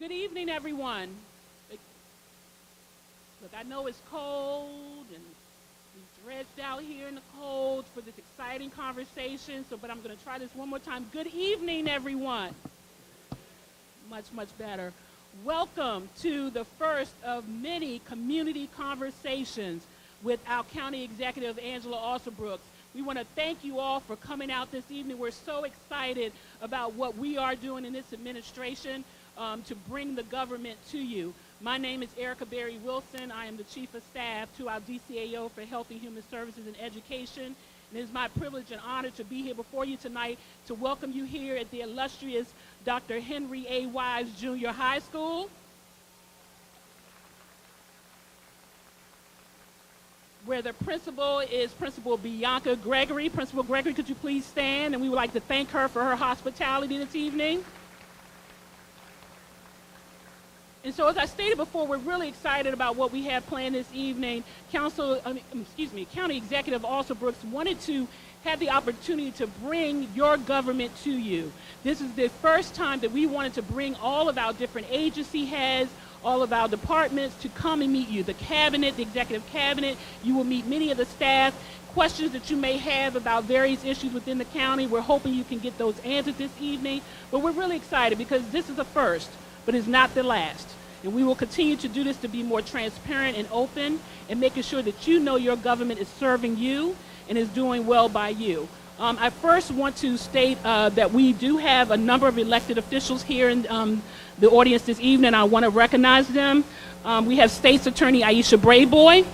Good evening, everyone. Look, I know it's cold and we've dredged out here in the cold for this exciting conversation, but I'm going to try this one more time. Good evening, everyone. Much, much better. Welcome to the first of many community conversations with our County Executive, Angela Alsobrooks. We want to thank you all for coming out this evening. We're so excited about what we are doing in this administration to bring the government to you. My name is Erica Berry Wilson. I am the Chief of Staff to our DCAO for Health and Human Services and Education. And it is my privilege and honor to be here before you tonight to welcome you here at the illustrious Dr. Henry A. Wise Junior High School, where the principal is Principal Bianca Gregory. Principal Gregory, could you please stand? And we would like to thank her for her hospitality this evening. And so as I stated before, we're really excited about what we have planned this evening. County Executive Alsobrooks wanted to have the opportunity to bring your government to you. This is the first time that we wanted to bring all of our different agency heads, all of our departments to come and meet you. The cabinet, the executive cabinet, you will meet many of the staff. Questions that you may have about various issues within the county, we're hoping you can get those answered this evening. But we're really excited because this is a first, but it's not the last. And we will continue to do this to be more transparent and open and making sure that you know your government is serving you and is doing well by you. I first want to state that we do have a number of elected officials here in the audience this evening. I want to recognize them. We have State's Attorney Aisha Brayboy.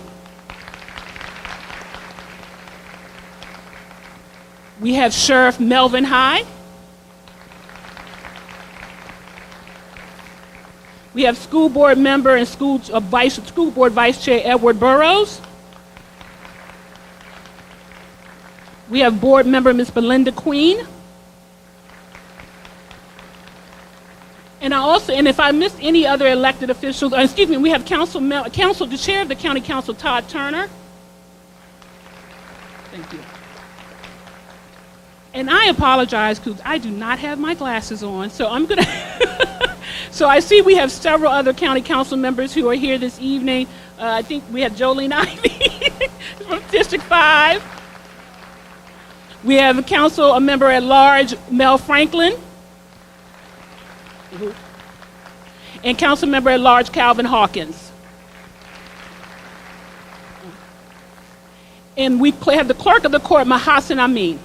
We have Sheriff Melvin High. We have School Board Member and School Board Vice Chair Edward Burrows. We have Board Member Ms. Melinda Queen. And if I missed any other elected officials, we have the Chair of the County Council, Todd Turner. Thank you. And I apologize because I do not have my glasses on, so I'm going to... So I see we have several other county council members who are here this evening. I think we have Jolene Ivey from District 5. We have a member at large, Mel Franklin. And council member at large, Calvin Hawkins. And we have the clerk of the court, Mahasan Amin.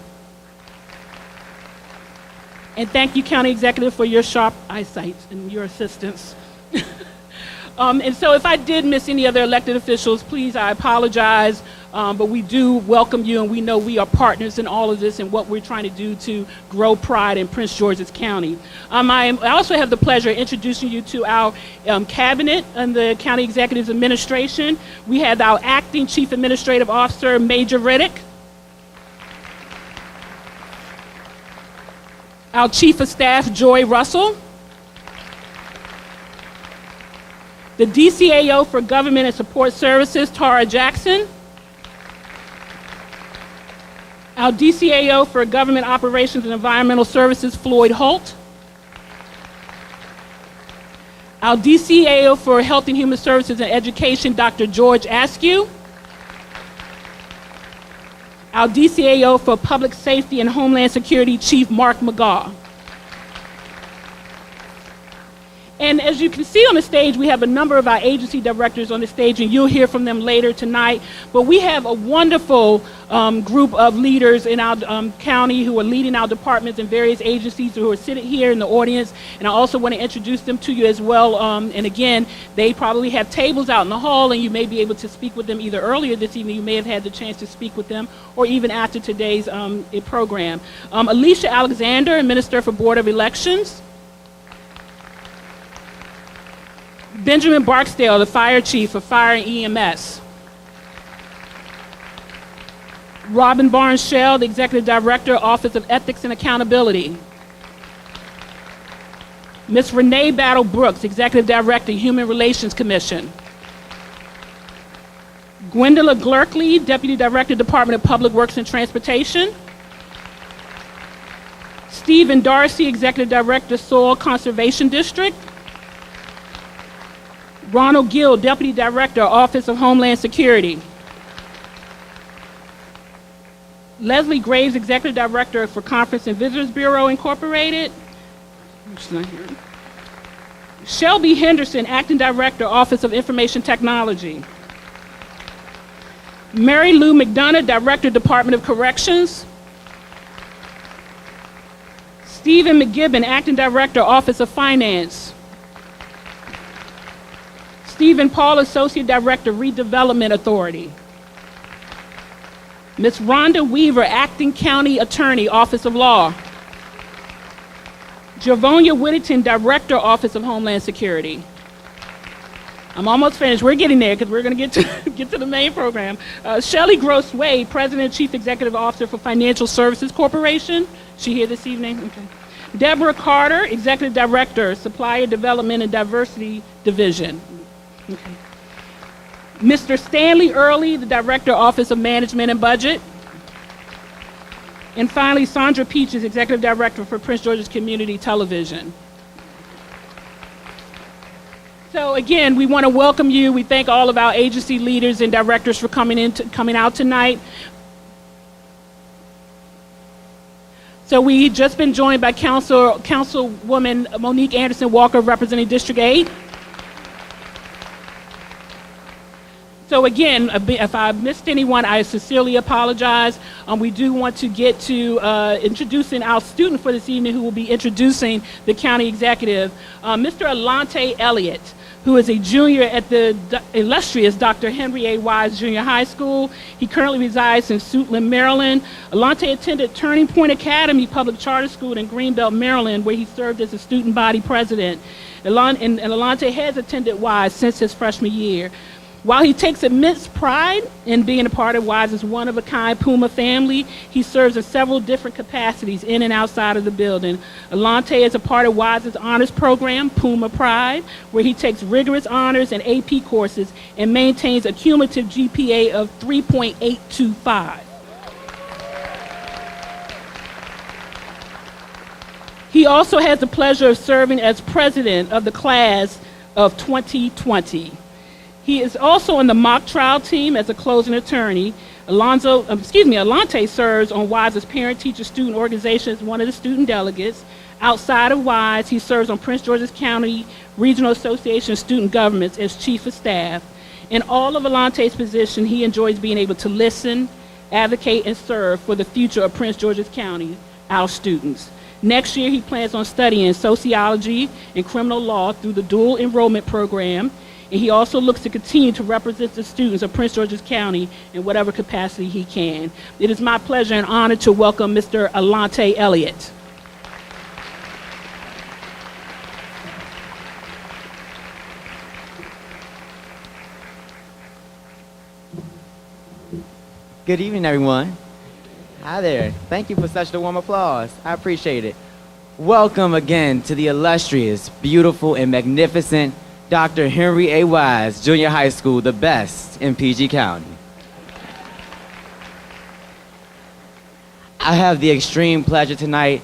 And thank you, County Executive, for your sharp eyesight and your assistance. And so if I did miss any other elected officials, please, I apologize. But we do welcome you, and we know we are partners in all of this and what we're trying to do to grow pride in Prince George's County. I also have the pleasure of introducing you to our cabinet and the County Executive's administration. We have our acting Chief Administrative Officer, Major Riddick. Our Chief of Staff, Joy Russell. The DCAO for Government and Support Services, Tara Jackson. Our DCAO for Government Operations and Environmental Services, Floyd Holt. Our DCAO for Health and Human Services and Education, Dr. George Askew. Our DCAO for Public Safety and Homeland Security, Chief Mark McGaugh. And as you can see on the stage, we have a number of our agency directors on the stage, and you'll hear from them later tonight. But we have a wonderful group of leaders in our county who are leading our departments and various agencies who are sitting here in the audience. And I also want to introduce them to you as well. And again, they probably have tables out in the hall, and you may be able to speak with them either earlier this evening. You may have had the chance to speak with them, or even after today's program. Alicia Alexander, Minister for Board of Elections. Benjamin Barksdale, the Fire Chief of Fire and EMS. Robin Barnes-Shell, the Executive Director, Office of Ethics and Accountability. Ms. Renee Battle Brooks, Executive Director, Human Relations Commission. Gwendolyn Glerkley, Deputy Director, Department of Public Works and Transportation. Stephen Darcy, Executive Director, Soil Conservation District. Ronald Gill, Deputy Director, Office of Homeland Security. Leslie Graves, Executive Director for Conference and Visitors Bureau, Incorporated. She's not here. Shelby Henderson, Acting Director, Office of Information Technology. Mary Lou McDonough, Director, Department of Corrections. Stephen McGibbon, Acting Director, Office of Finance. Stephen Paul, Associate Director, Redevelopment Authority. Ms. Rhonda Weaver, Acting County Attorney, Office of Law. Javonia Whittington, Director, Office of Homeland Security. I'm almost finished. We're getting there because we're going to get to the main program. Shelley Gross Wade, President and Chief Executive Officer for Financial Services Corporation. She here this evening? Okay. Deborah Carter, Executive Director, Supplier Development and Diversity Division. Okay. Mr. Stanley Early, the Director, Office of Management and Budget. And finally, Sandra Peaches, Executive Director for Prince George's Community Television. So again, we want to welcome you. We thank all of our agency leaders and directors for coming out tonight. So we just been joined by Councilwoman Monique Anderson Walker, representing District 8. So again, if I missed anyone, I sincerely apologize. We do want to get to introducing our student for this evening, who will be introducing the county executive, Mr. Alante Elliott, who is a junior at the illustrious Dr. Henry A. Wise Junior High School. He currently resides in Suitland, Maryland. Alante attended Turning Point Academy Public Charter School in Greenbelt, Maryland, where he served as a student body president. And Alante has attended Wise since his freshman year. While he takes immense pride in being a part of Wise's one-of-a-kind Puma family, he serves in several different capacities in and outside of the building. Alante is a part of Wise's honors program, Puma Pride, where he takes rigorous honors and AP courses and maintains a cumulative GPA of 3.825. He also has the pleasure of serving as president of the class of 2020. He is also on the mock trial team as a closing attorney. Alante serves on Wise's parent-teacher-student organization as one of the student delegates. Outside of Wise, he serves on Prince George's County Regional Association of Student Governments as chief of staff. In all of Alante's position, he enjoys being able to listen, advocate, and serve for the future of Prince George's County, our students. Next year, he plans on studying sociology and criminal law through the dual enrollment program. And he also looks to continue to represent the students of Prince George's County in whatever capacity he can. It is my pleasure and honor to welcome Mr. Alante Elliott. Good evening, everyone. Hi there. Thank you for such a warm applause. I appreciate it. Welcome again to the illustrious, beautiful, and magnificent Dr. Henry A. Wise Junior High School, the best in PG County. I have the extreme pleasure tonight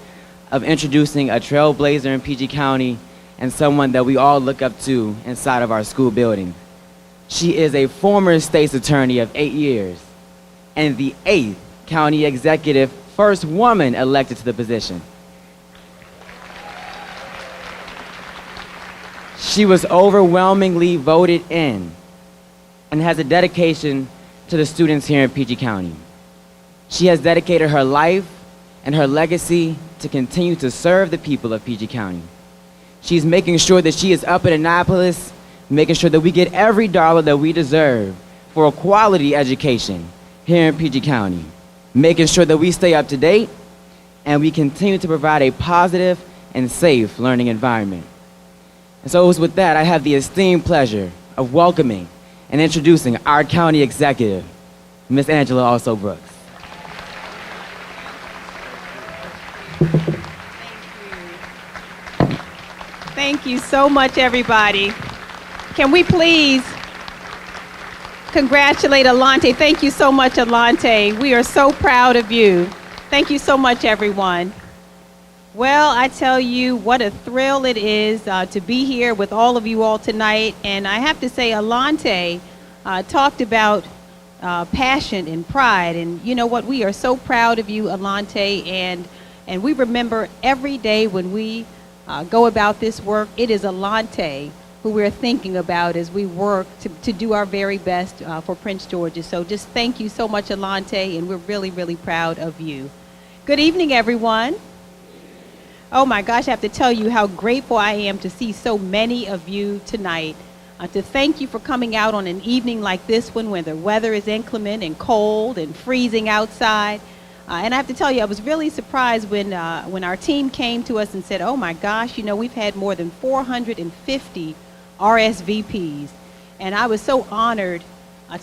of introducing a trailblazer in PG County and someone that we all look up to inside of our school building. She is a former state's attorney of 8 years and the 8th county executive, first woman elected to the position. She was overwhelmingly voted in and has a dedication to the students here in PG County. She has dedicated her life and her legacy to continue to serve the people of PG County. She's making sure that she is up in Annapolis, making sure that we get every dollar that we deserve for a quality education here in PG County, making sure that we stay up to date and we continue to provide a positive and safe learning environment. And so with that, I have the esteemed pleasure of welcoming and introducing our county executive, Ms. Angela Alsobrooks. Thank you so much, everybody. Can we please congratulate Alante? Thank you so much, Alante. We are so proud of you. Thank you so much, everyone. Well, I tell you, what a thrill it is to be here with all of you all tonight. And I have to say, Alante talked about passion and pride. And you know what? We are so proud of you, Alante. And we remember every day when we go about this work, it is Alante who we're thinking about as we work to do our very best for Prince George's. So just thank you so much, Alante, and we're really, really proud of you. Good evening, everyone. Oh my gosh, I have to tell you how grateful I am to see so many of you tonight. To thank you for coming out on an evening like this one when the weather is inclement and cold and freezing outside. And I have to tell you, I was really surprised when our team came to us and said, oh my gosh, you know, we've had more than 450 RSVPs. And I was so honored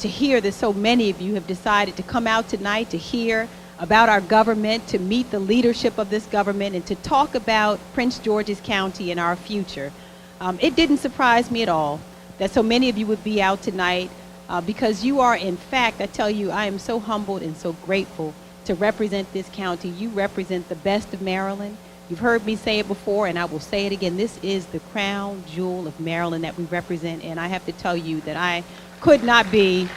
to hear that so many of you have decided to come out tonight to hear about our government, to meet the leadership of this government, and to talk about Prince George's County and our future. It didn't surprise me at all that so many of you would be out tonight because you are, in fact, I tell you, I am so humbled and so grateful to represent this county. You represent the best of Maryland. You've heard me say it before, and I will say it again. This is the crown jewel of Maryland that we represent, and I have to tell you that I could not be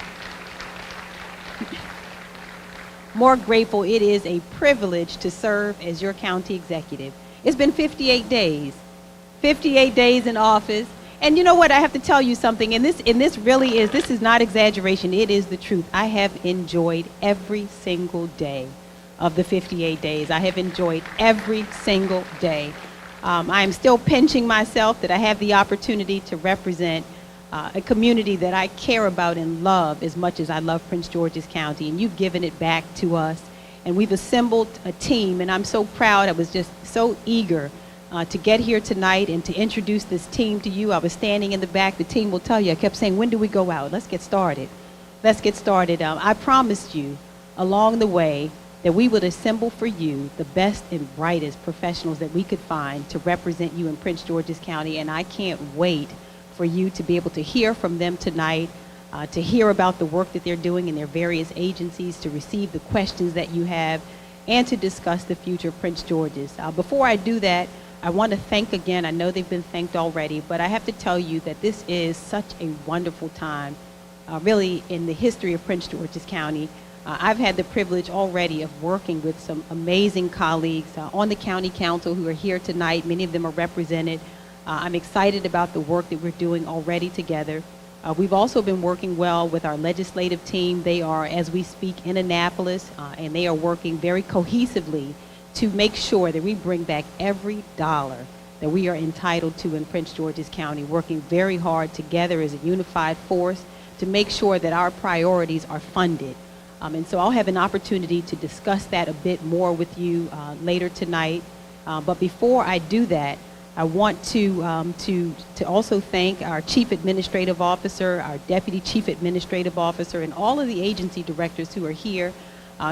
more grateful. It is a privilege to serve as your county executive. It's been 58 days in office. And you know what? I have to tell you something, and this really is, this is not exaggeration. It is the truth. I have enjoyed every single day of the 58 days. I have enjoyed every single day. I am still pinching myself that I have the opportunity to represent a community that I care about and love as much as I love Prince George's County, and you've given it back to us. And we've assembled a team, and I'm so proud. I was just so eager to get here tonight and to introduce this team to you. I was standing in the back. The team will tell you, I kept saying, when do we go out? Let's get started. Let's get started. I promised you along the way that we would assemble for you the best and brightest professionals that we could find to represent you in Prince George's County, and I can't wait for you to be able to hear from them tonight, to hear about the work that they're doing in their various agencies, to receive the questions that you have, and to discuss the future of Prince George's. Before I do that, I want to thank again, I know they've been thanked already, but I have to tell you that this is such a wonderful time, really in the history of Prince George's County. I've had the privilege already of working with some amazing colleagues on the county council who are here tonight. Many of them are represented. I'm excited about the work that we're doing already together. We've also been working well with our legislative team. They are, as we speak, in Annapolis, and they are working very cohesively to make sure that we bring back every dollar that we are entitled to in Prince George's County, working very hard together as a unified force to make sure that our priorities are funded. And so I'll have an opportunity to discuss that a bit more with you later tonight. But before I do that, I want to also thank our Chief Administrative Officer, our Deputy Chief Administrative Officer, and all of the agency directors who are here.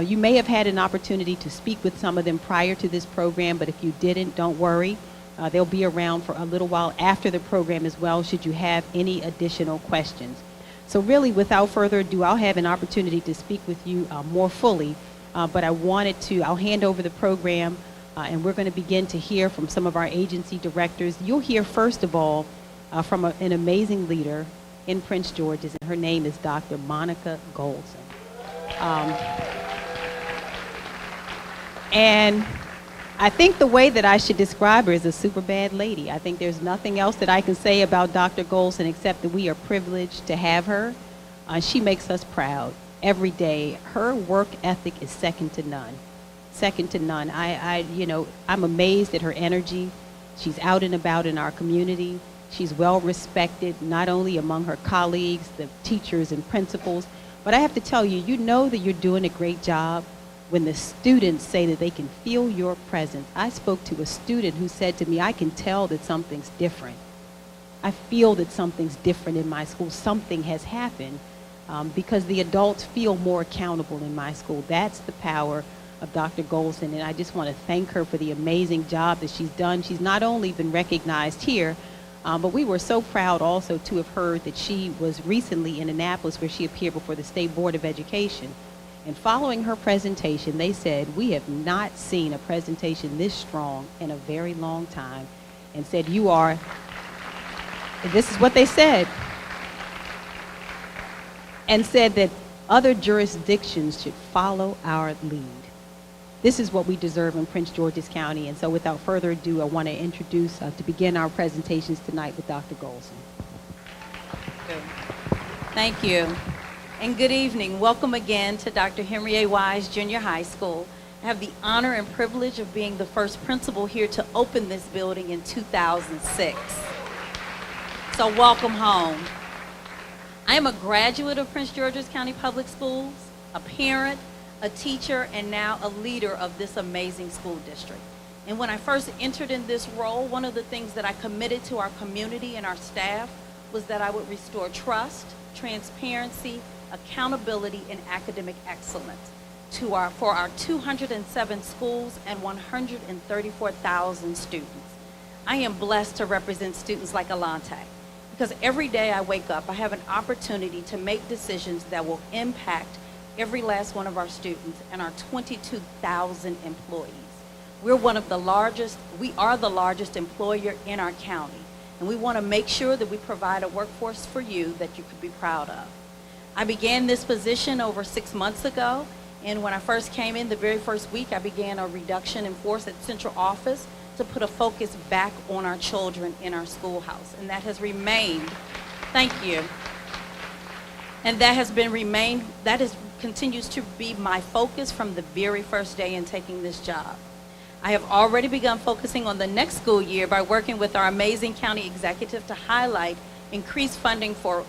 You may have had an opportunity to speak with some of them prior to this program, but if you didn't, don't worry. They'll be around for a little while after the program as well, should you have any additional questions. So really, without further ado, I'll have an opportunity to speak with you more fully, but I'll hand over the program, and we're going to begin to hear from some of our agency directors. You'll hear, first of all, from an amazing leader in Prince George's, and her name is Dr. Monica Goldson. And I think the way that I should describe her is a super bad lady. I think there's nothing else that I can say about Dr. Goldson except that we are privileged to have her. She makes us proud every day. Her work ethic is second to none. Second to none. I'm amazed at her energy. She's out and about in our community. She's well respected, not only among her colleagues, the teachers and principals, but I have to tell you, you know that you're doing a great job when the students say that they can feel your presence. I spoke to a student who said to me, I can tell that something's different. I feel that something's different in my school. Something has happened because the adults feel more accountable in my school. That's the power of Dr. Goldson, and I just want to thank her for the amazing job that she's done. She's not only been recognized here, but we were so proud also to have heard that she was recently in Annapolis where she appeared before the State Board of Education. And following her presentation, they said, we have not seen a presentation this strong in a very long time, and said, this is what they said, and said that other jurisdictions should follow our lead. This is what we deserve in Prince George's County, and so without further ado, I want to introduce, to begin our presentations tonight with Dr. Golson. Thank you. And good evening. Welcome again to Dr. Henry A. Wise Junior High School. I have the honor and privilege of being the first principal here to open this building in 2006. So welcome home. I am a graduate of Prince George's County Public Schools, a parent, a teacher, and now a leader of this amazing school district. And when I first entered in this role, one of the things that I committed to our community and our staff was that I would restore trust, transparency, accountability, and academic excellence for our 207 schools and 134,000 students. I am blessed to represent students like Alante, because every day I wake up, I have an opportunity to make decisions that will impact every last one of our students and our 22,000 employees. We are the largest employer in our county, and we want to make sure that we provide a workforce for you that you could be proud of. I began this position over 6 months ago, and when I first came in, the very first week, I began a reduction in force at central office to put a focus back on our children in our schoolhouse, and that has remained, thank you, and continues to be my focus from the very first day in taking this job. I have already begun focusing on the next school year by working with our amazing county executive to highlight increased funding for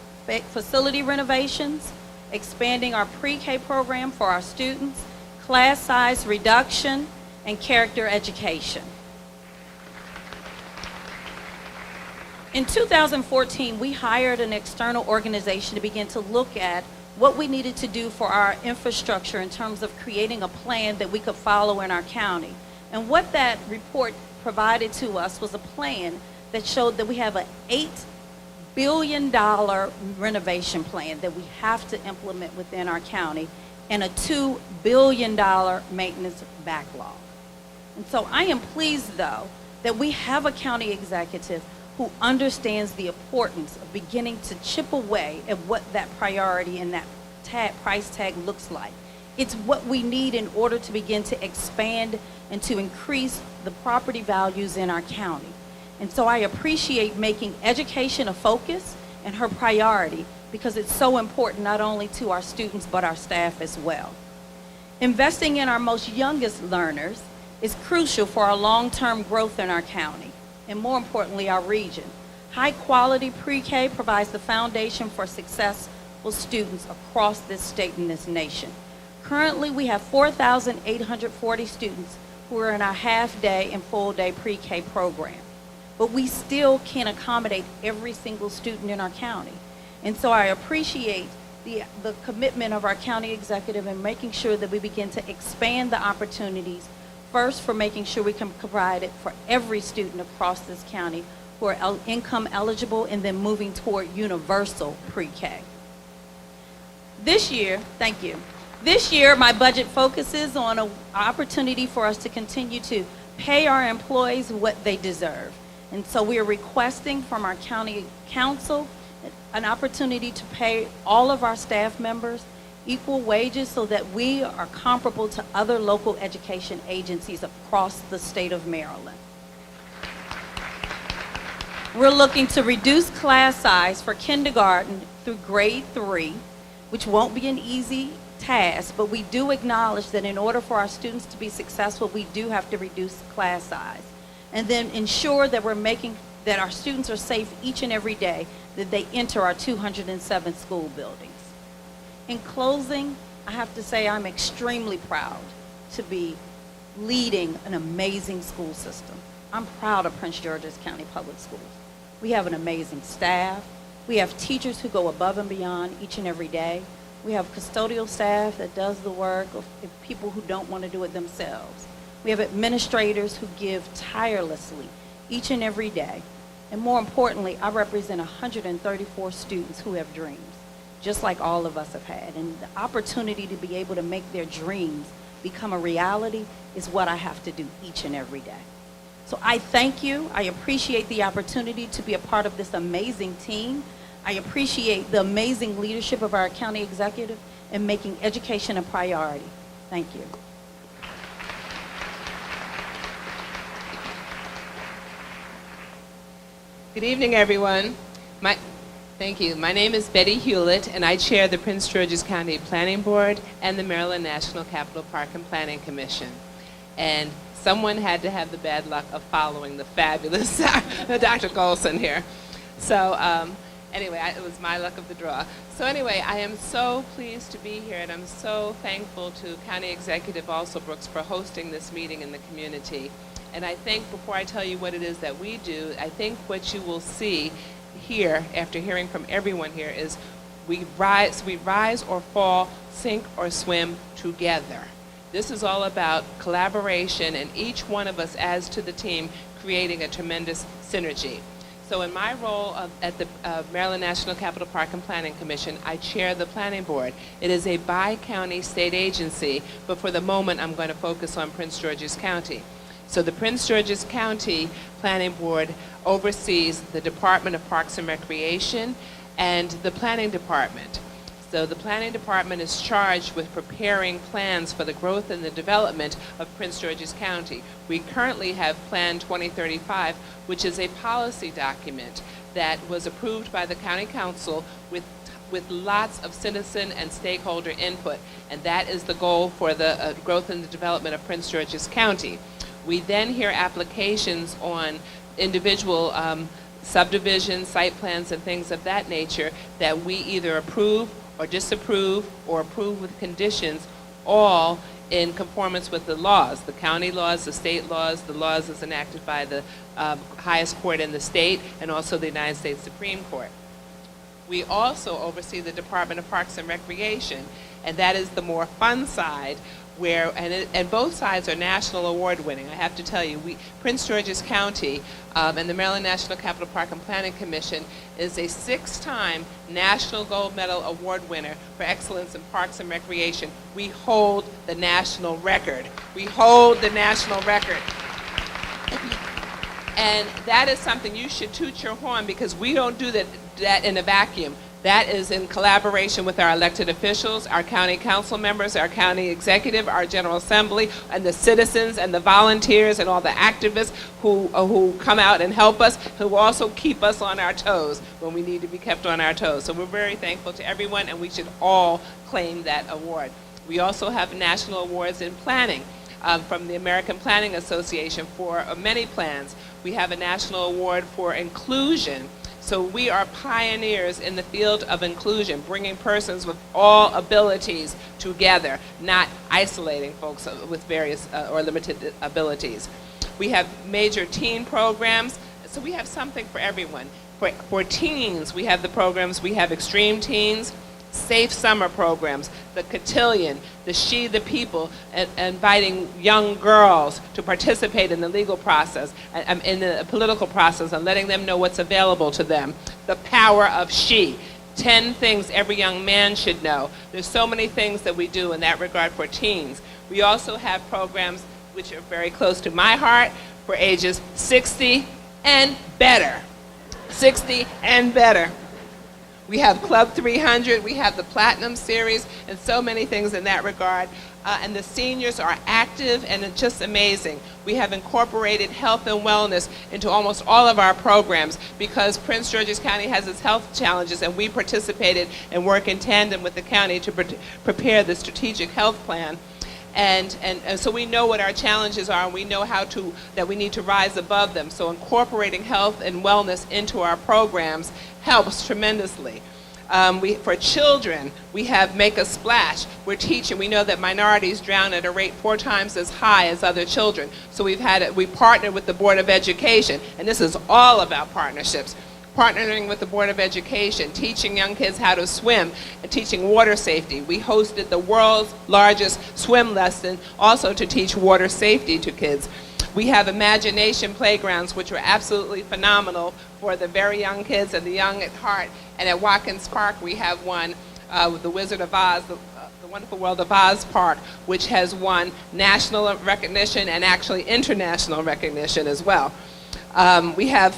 facility renovations, expanding our pre-K program for our students, class size reduction, and character education. In 2014, we hired an external organization to begin to look at what we needed to do for our infrastructure in terms of creating a plan that we could follow in our county. And what that report provided to us was a plan that showed that we have an $8 billion renovation plan that we have to implement within our county, and a $2 billion maintenance backlog. And so I am pleased, though, that we have a county executive who understands the importance of beginning to chip away at what that priority and that price tag looks like. It's what we need in order to begin to expand and to increase the property values in our county. And so I appreciate making education a focus and her priority, because it's so important not only to our students but our staff as well. Investing in our most youngest learners is crucial for our long-term growth in our county, and more importantly, our region. High-quality pre-K provides the foundation for successful students across this state and this nation. Currently, we have 4,840 students who are in our half-day and full-day pre-K program. But we still can't accommodate every single student in our county. And so I appreciate the commitment of our county executive in making sure that we begin to expand the opportunities, first for making sure we can provide it for every student across this county who are income eligible, and then moving toward universal pre-K. This year, thank you. This year, my budget focuses on an opportunity for us to continue to pay our employees what they deserve. And so we are requesting from our county council an opportunity to pay all of our staff members equal wages so that we are comparable to other local education agencies across the state of Maryland. We're looking to reduce class size for kindergarten through grade 3, which won't be an easy task, but we do acknowledge that in order for our students to be successful, we do have to reduce class size. And then ensure that that our students are safe each and every day that they enter our 207 school buildings. In closing, I have to say I'm extremely proud to be leading an amazing school system. I'm proud of Prince George's County Public Schools. We have an amazing staff. We have teachers who go above and beyond each and every day. We have custodial staff that does the work of people who don't want to do it themselves. We have administrators who give tirelessly each and every day. And more importantly, I represent 134 students who have dreams. just like all of us have had. And the opportunity to be able to make their dreams become a reality is what I have to do each and every day. So I thank you. I appreciate the opportunity to be a part of this amazing team. I appreciate the amazing leadership of our county executive in making education a priority. Thank you. Good evening, everyone. Thank you. My name is Betty Hewlett, and I chair the Prince George's County Planning Board and the Maryland National Capital Park and Planning Commission. And someone had to have the bad luck of following the fabulous Dr. Golson here. So anyway, it was my luck of the draw. So anyway, I am so pleased to be here, and I'm so thankful to County Executive Alsobrooks for hosting this meeting in the community. And I think before I tell you what it is that we do, I think what you will see here, after hearing from everyone here, is we rise or fall, sink or swim together. This is all about collaboration, and each one of us adds to the team, creating a tremendous synergy. So in my role at the Maryland National Capital Park and Planning Commission, I chair the Planning Board. It is a bi-county state agency, but for the moment I'm going to focus on Prince George's County. So the Prince George's County Planning Board oversees the Department of Parks and Recreation and the Planning Department. So the Planning Department is charged with preparing plans for the growth and the development of Prince George's County. We currently have Plan 2035, which is a policy document that was approved by the County Council with lots of citizen and stakeholder input, and that is the goal for the growth and the development of Prince George's County. We then hear applications on individual subdivisions, site plans, and things of that nature that we either approve or disapprove or approve with conditions, all in conformance with the laws, the county laws, the state laws, the laws as enacted by the highest court in the state, and also the United States Supreme Court. We also oversee the Department of Parks and Recreation, and that is the more fun side, where, and both sides are national award winning. I have to tell you, Prince George's County and the Maryland National Capital Park and Planning Commission is a 6-time National Gold Medal Award winner for excellence in parks and recreation. We hold the national record. We hold the national record. And that is something you should toot your horn, because we don't do that in a vacuum. That is in collaboration with our elected officials, our county council members, our county executive, our general assembly, and the citizens and the volunteers and all the activists who come out and help us, who also keep us on our toes when we need to be kept on our toes. So we're very thankful to everyone, and we should all claim that award. We also have national awards in planning from the American Planning Association for many plans. We have a national award for inclusion. So we are pioneers in the field of inclusion, bringing persons with all abilities together, not isolating folks with various or limited abilities. We have major teen programs, so we have something for everyone. For teens, we have the programs, we have Extreme Teens, Safe Summer programs, the Cotillion, the She the People, inviting young girls to participate in the legal process, in the political process, and letting them know what's available to them. The Power of She, 10 things every young man should know. There's so many things that we do in that regard for teens. We also have programs which are very close to my heart for ages 60 and better. 60 and better. We have Club 300, we have the Platinum Series, and so many things in that regard. And the seniors are active, and it's just amazing. We have incorporated health and wellness into almost all of our programs, because Prince George's County has its health challenges, and we participated and work in tandem with the county to prepare the strategic health plan. And so we know what our challenges are, and we know that we need to rise above them. So incorporating health and wellness into our programs helps tremendously. For children, we have Make a Splash. We're teaching. We know that minorities drown at a rate 4 times as high as other children. So we partnered with the Board of Education, and this is all about partnerships. Partnering with the Board of Education, teaching young kids how to swim, and teaching water safety. We hosted the world's largest swim lesson, also to teach water safety to kids. We have imagination playgrounds, which are absolutely phenomenal for the very young kids and the young at heart. And at Watkins Park, we have one the Wizard of Oz, the Wonderful World of Oz Park, which has won national recognition and actually international recognition as well. We have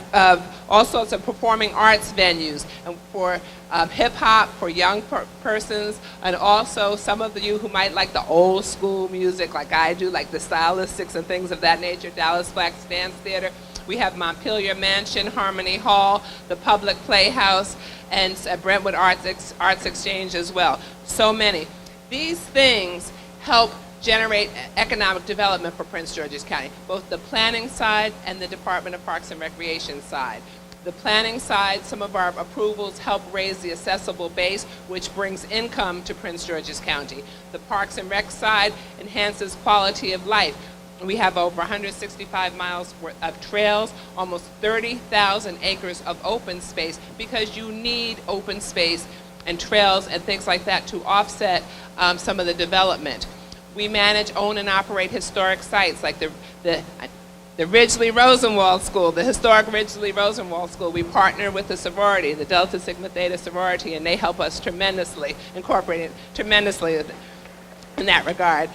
all sorts of performing arts venues for hip-hop, for young persons, and also some of you who might like the old school music like I do, like the Stylistics and things of that nature, Dallas Flax Dance Theater. We have Montpelier Mansion, Harmony Hall, the Public Playhouse, and Brentwood Arts Exchange as well. So many. These things help generate economic development for Prince George's County, both the planning side and the Department of Parks and Recreation side. The planning side, some of our approvals help raise the assessable base, which brings income to Prince George's County. The Parks and Rec side enhances quality of life. We have over 165 miles worth of trails, almost 30,000 acres of open space, because you need open space and trails and things like that to offset some of the development. We manage, own, and operate historic sites like the Ridgely Rosenwald School, the historic Ridgely Rosenwald School. We partner with the sorority, the Delta Sigma Theta sorority, and they help us tremendously, incorporate it tremendously in that regard.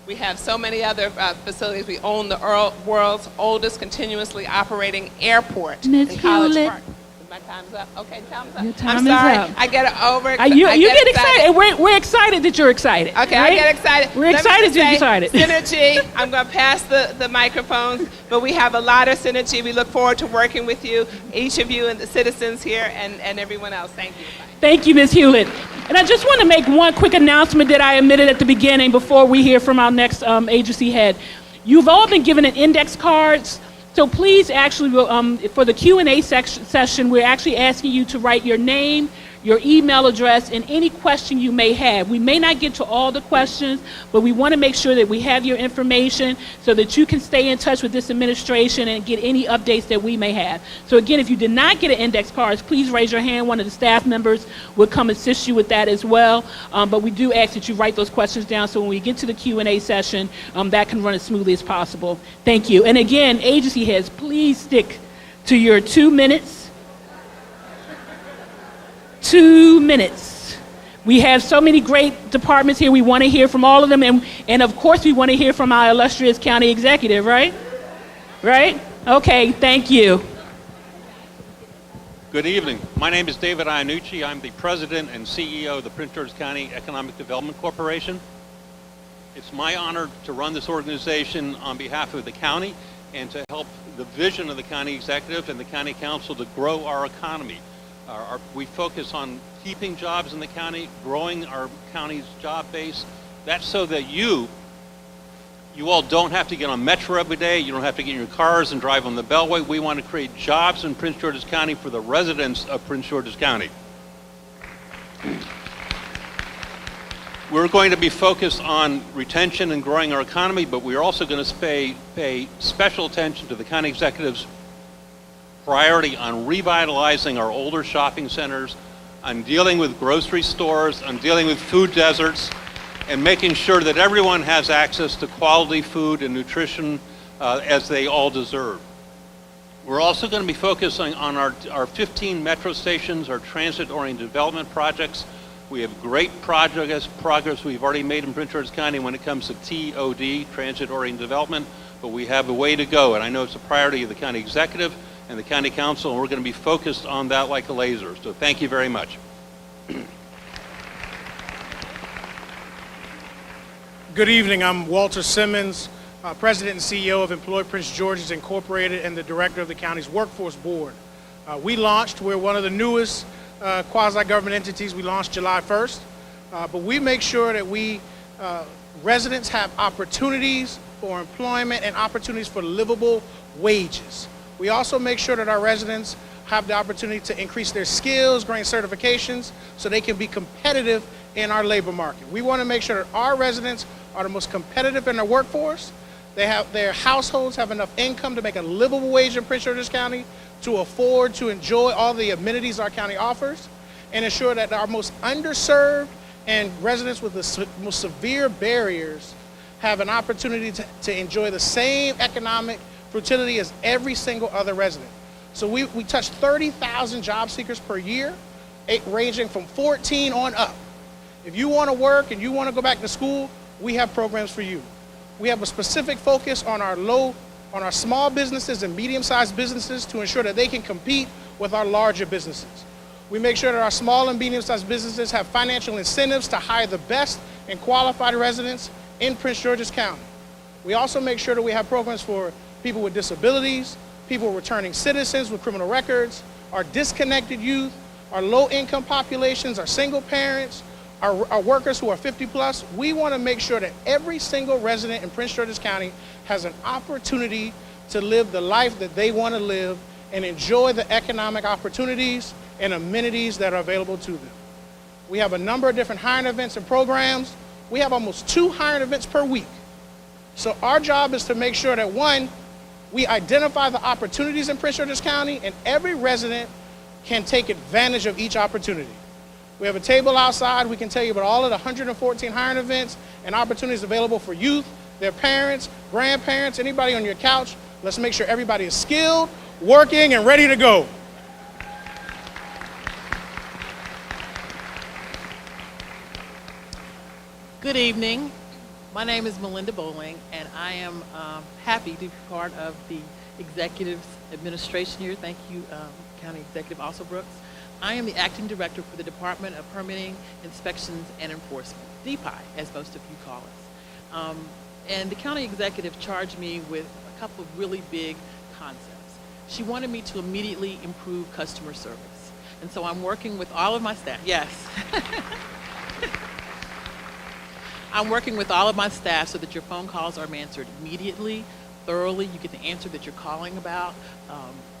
We have so many other facilities. We own the world's oldest continuously operating airport in College Park. My time's up. Okay, time's up. Your time I'm sorry. is up. I get over. You get excited. And we're excited that you're excited. Okay, right? I get excited. We're excited you're excited. Synergy. I'm going to pass the microphones, but we have a lot of synergy. We look forward to working with you, each of you and the citizens here and everyone else. Thank you. Bye. Thank you, Ms. Hewlett. And I just want to make one quick announcement that I omitted at the beginning before we hear from our next agency head. You've all been given an index cards. So please actually, for the Q&A session, we're actually asking you to write your name, your email address, and any question you may have. We may not get to all the questions, but we want to make sure that we have your information so that you can stay in touch with this administration and get any updates that we may have. So again, if you did not get an index card, please raise your hand. One of the staff members will come assist you with that as well. But we do ask that you write those questions down so when we get to the Q&A session, that can run as smoothly as possible. Thank you. And again, agency heads, please stick to your 2 minutes. 2 minutes. We have so many great departments here. We want to hear from all of them. And of course, we want to hear from our illustrious county executive, right? Right? Okay, thank you. Good evening. My name is David Iannucci. I'm the president and CEO of the Prince George's County Economic Development Corporation. It's my honor to run this organization on behalf of the county and to help the vision of the county executive and the county council to grow our economy. We focus on keeping jobs in the county, growing our county's job base. That's so that you all don't have to get on Metro every day. You don't have to get in your cars and drive on the Beltway. We want to create jobs in Prince George's County for the residents of Prince George's County. We're going to be focused on retention and growing our economy, but we're also going to pay special attention to the county executive's priority on revitalizing our older shopping centers, on dealing with grocery stores, on dealing with food deserts, and making sure that everyone has access to quality food and nutrition as they all deserve. We're also going to be focusing on our 15 metro stations, our transit-oriented development projects. We have great progress we've already made in Prince George's County when it comes to TOD, transit-oriented development, but we have a way to go, and I know it's a priority of the county executive and the county council, and we're going to be focused on that like a laser. So thank you very much. Good evening. I'm Walter Simmons, President and CEO of Employ Prince George's Incorporated and the Director of the county's Workforce Board. We're one of the newest quasi-government entities. We launched July 1st, but we make sure that residents have opportunities for employment and opportunities for livable wages. We also make sure that our residents have the opportunity to increase their skills, gain certifications, so they can be competitive in our labor market. We want to make sure that our residents are the most competitive in their workforce. Their households have enough income to make a livable wage in Prince George's County to afford to enjoy all the amenities our county offers, and ensure that our most underserved and residents with the most severe barriers have an opportunity to enjoy the same economic fertility as every single other resident. So we touch 30,000 job seekers per year. ranging from 14 on up. If you want to work and you want to go back to school, we have programs for you. We have a specific focus on our small businesses and medium-sized businesses to ensure that they can compete with our larger businesses. We make sure that our small and medium-sized businesses have financial incentives to hire the best and qualified residents in Prince George's County. We also make sure that we have programs for people with disabilities, people returning citizens with criminal records, our disconnected youth, our low-income populations, our single parents, our workers who are 50 plus. We want to make sure that every single resident in Prince George's County has an opportunity to live the life that they want to live and enjoy the economic opportunities and amenities that are available to them. We have a number of different hiring events and programs. We have almost 2 hiring events per week. So our job is to make sure that, one, we identify the opportunities in Prince George's County, and every resident can take advantage of each opportunity. We have a table outside. We can tell you about all of the 114 hiring events and opportunities available for youth, their parents, grandparents, anybody on your couch. Let's make sure everybody is skilled, working, and ready to go. Good evening. My name is Melinda Boeing, and I am happy to be part of the Executive Administration here. Thank you, County Executive Alsobrooks. I am the Acting Director for the Department of Permitting, Inspections, and Enforcement, DPI, as most of you call us. And the County Executive charged me with a couple of really big concepts. She wanted me to immediately improve customer service. And so I'm working with all of my staff. Yes. I'm working with all of my staff so that your phone calls are answered immediately, thoroughly. You get the answer that you're calling about,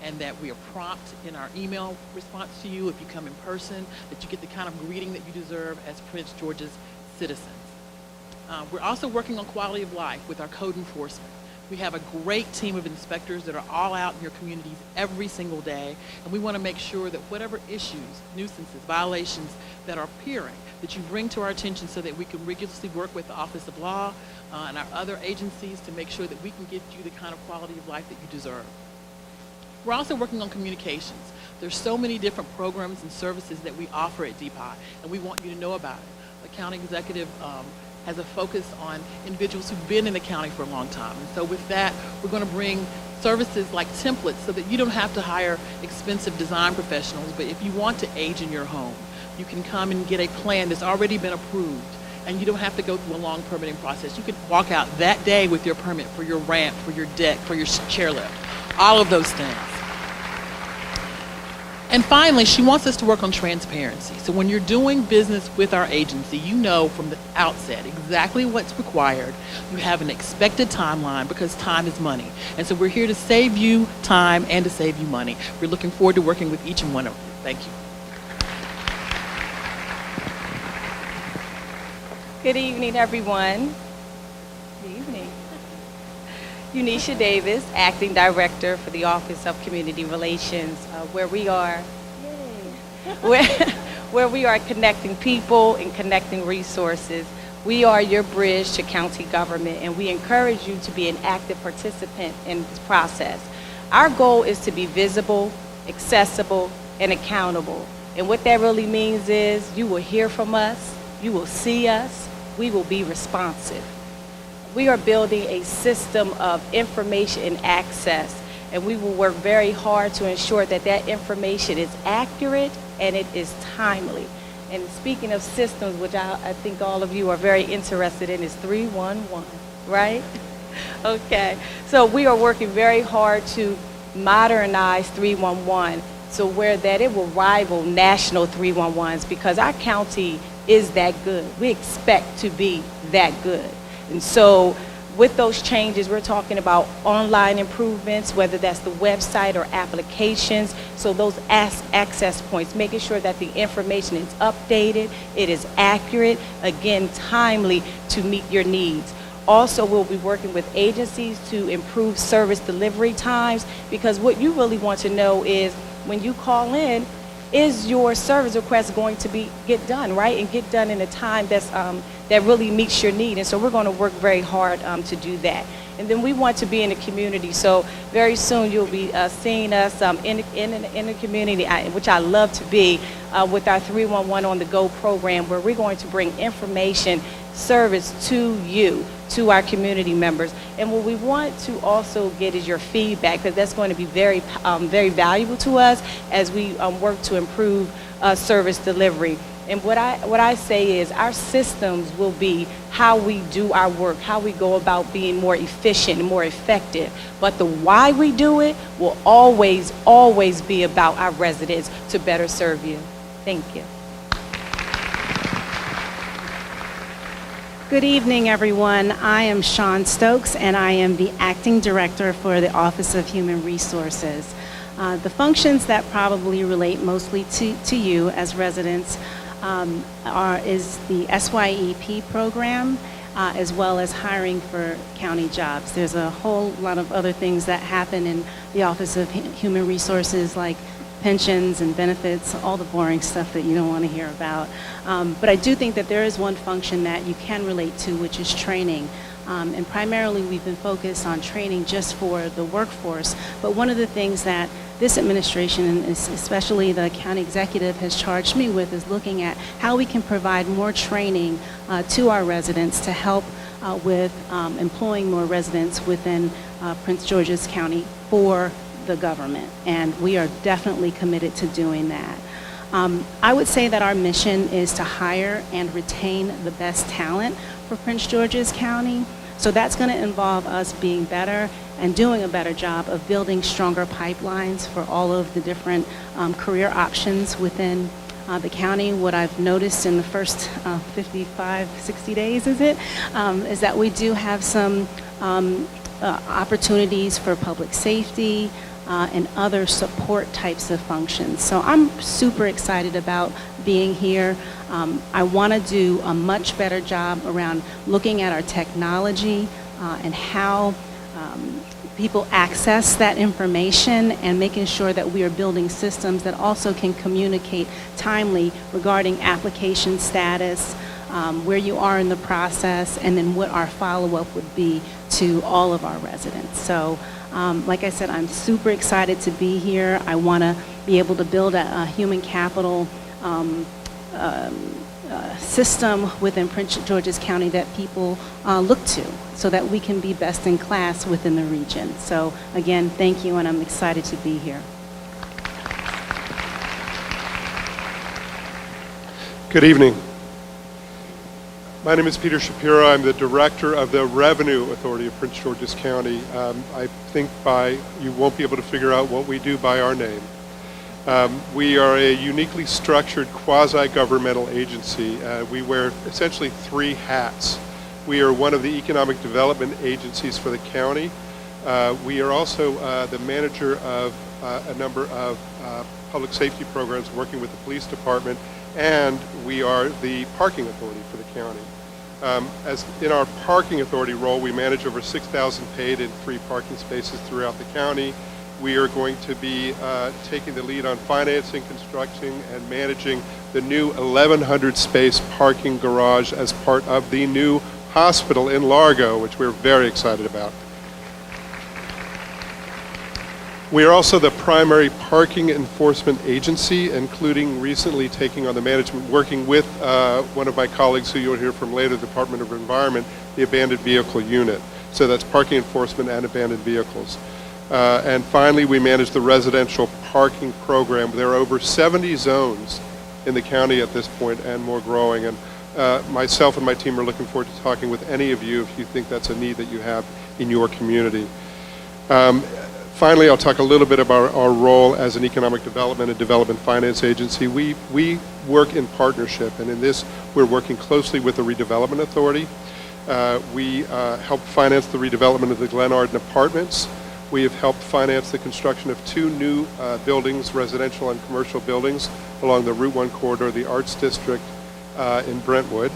and that we are prompt in our email response to you if you come in person, that you get the kind of greeting that you deserve as Prince George's citizens. We're also working on quality of life with our code enforcement. We have a great team of inspectors that are all out in your communities every single day, and we want to make sure that whatever issues, nuisances, violations that are appearing, that you bring to our attention so that we can rigorously work with the Office of Law and our other agencies to make sure that we can get you the kind of quality of life that you deserve. We're also working on communications. There's so many different programs and services that we offer at DPI, and we want you to know about it. The County Executive has a focus on individuals who've been in the county for a long time. And so with that, we're going to bring services like templates so that you don't have to hire expensive design professionals, but if you want to age in your home, you can come and get a plan that's already been approved, and you don't have to go through a long permitting process. You can walk out that day with your permit for your ramp, for your deck, for your chairlift, all of those things. And finally, she wants us to work on transparency. So when you're doing business with our agency, you know from the outset exactly what's required. You have an expected timeline because time is money. And so we're here to save you time and to save you money. We're looking forward to working with each and one of you. Thank you. Good evening, everyone. Good evening. Unisha Davis, Acting Director for the Office of Community Relations, where we are connecting people and connecting resources. We are your bridge to county government, and we encourage you to be an active participant in this process. Our goal is to be visible, accessible, and accountable. And what that really means is you will hear from us, you will see us, we will be responsive. We are building a system of information and access, and we will work very hard to ensure that that information is accurate and it is timely. And speaking of systems, which I think all of you are very interested in, is 311, right? Okay, so we are working very hard to modernize 311 so where that it will rival national 311s, because our county is that good. We expect to be that good. And so with those changes, we're talking about online improvements, whether that's the website or applications. So those access points, making sure that the information is updated, it is accurate, again, timely to meet your needs. Also, we'll be working with agencies to improve service delivery times, because what you really want to know is when you call in, is your service request going to get done, right? And get done in a time that's that really meets your need. And so we're going to work very hard to do that. And then we want to be in the community. So very soon you'll be seeing us in the community, which I love to be, with our 311 on the Go program, where we're going to bring information, service to you, to our community members. And what we want to also get is your feedback, because that's going to be very valuable to us as we work to improve service delivery. And what I say is our systems will be how we do our work, how we go about being more efficient and more effective. But the why we do it will always, always be about our residents to better serve you. Thank you. Good evening, everyone. I am Shawn Stokes, and I am the Acting Director for the Office of Human Resources. The functions that probably relate mostly to you as residents is the SYEP program, as well as hiring for county jobs. There's a whole lot of other things that happen in the Office of Human Resources, like pensions and benefits, all the boring stuff that you don't want to hear about. But I do think that there is one function that you can relate to, which is training. And primarily we've been focused on training just for the workforce. But one of the things that this administration, and especially the county executive, has charged me with is looking at how we can provide more training to our residents to help with employing more residents within Prince George's County for the government. And we are definitely committed to doing that. I would say that our mission is to hire and retain the best talent for Prince George's County. So that's going to involve us being better and doing a better job of building stronger pipelines for all of the different career options within the county. What I've noticed in the first 55, 60 days, is that we do have some opportunities for public safety and other support types of functions. So I'm super excited about being here. I want to do a much better job around looking at our technology and how people access that information, and making sure that we are building systems that also can communicate timely regarding application status, where you are in the process, and then what our follow-up would be to all of our residents. So like I said, I'm super excited to be here. I want to be able to build a human capital system within Prince George's County that people look to, so that we can be best in class within the region. So again, thank you, and I'm excited to be here. Good evening. My name is Peter Shapiro. I'm the Director of the Revenue Authority of Prince George's County. I think you won't be able to figure out what we do by our name. We are a uniquely structured quasi-governmental agency. We wear essentially three hats. We are one of the economic development agencies for the county. We are also the manager of a number of public safety programs working with the police department, and we are the parking authority for the county. As in our parking authority role, we manage over 6,000 paid and free parking spaces throughout the county. We are going to be taking the lead on financing, constructing, and managing the new 1,100 space parking garage as part of the new hospital in Largo, which we're very excited about. We are also the primary parking enforcement agency, including recently taking on the management, working with one of my colleagues who you'll hear from later, the Department of Environment, the Abandoned Vehicle Unit. So that's parking enforcement and abandoned vehicles. And finally, we manage the residential parking program. There are over 70 zones in the county at this point, and more growing. And myself and my team are looking forward to talking with any of you if you think that's a need that you have in your community. Finally, I'll talk a little bit about our role as an economic development and development finance agency. We work in partnership, and in this, we're working closely with the Redevelopment Authority. We help finance the redevelopment of the Glen Arden Apartments. We have helped finance the construction of 2 new buildings, residential and commercial buildings, along the Route 1 corridor, the Arts District in Brentwood.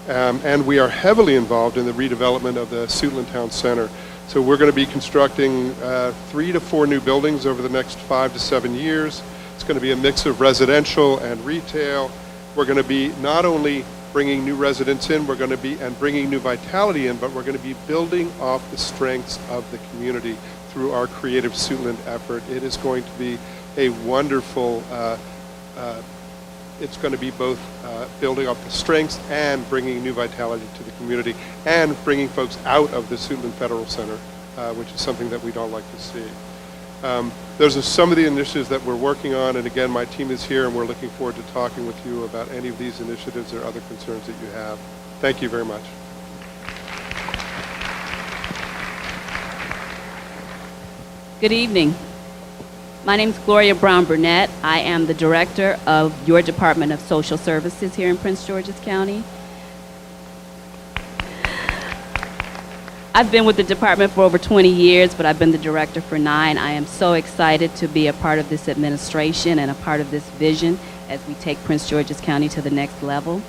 And we are heavily involved in the redevelopment of the Suitland Town Center. So we're going to be constructing 3 to 4 new buildings over the next 5 to 7 years. It's going to be a mix of residential and retail. We're going to be not only bringing new residents in. We're going to be, and bringing new vitality in, but we're going to be building off the strengths of the community through our Creative Suitland effort. It is going to be a wonderful, it's going to be both building off the strengths and bringing new vitality to the community and bringing folks out of the Suitland Federal Center, which is something that we'd all like to see. Those are some of the initiatives that we're working on, and again, my team is here, and we're looking forward to talking with you about any of these initiatives or other concerns that you have. Thank you very much. Good evening. My name is Gloria Brown Burnett. I am the director of your Department of Social Services here in Prince George's County. I've been with the department for over 20 years, but I've been the director for 9. I am so excited to be a part of this administration and a part of this vision as we take Prince George's County to the next level.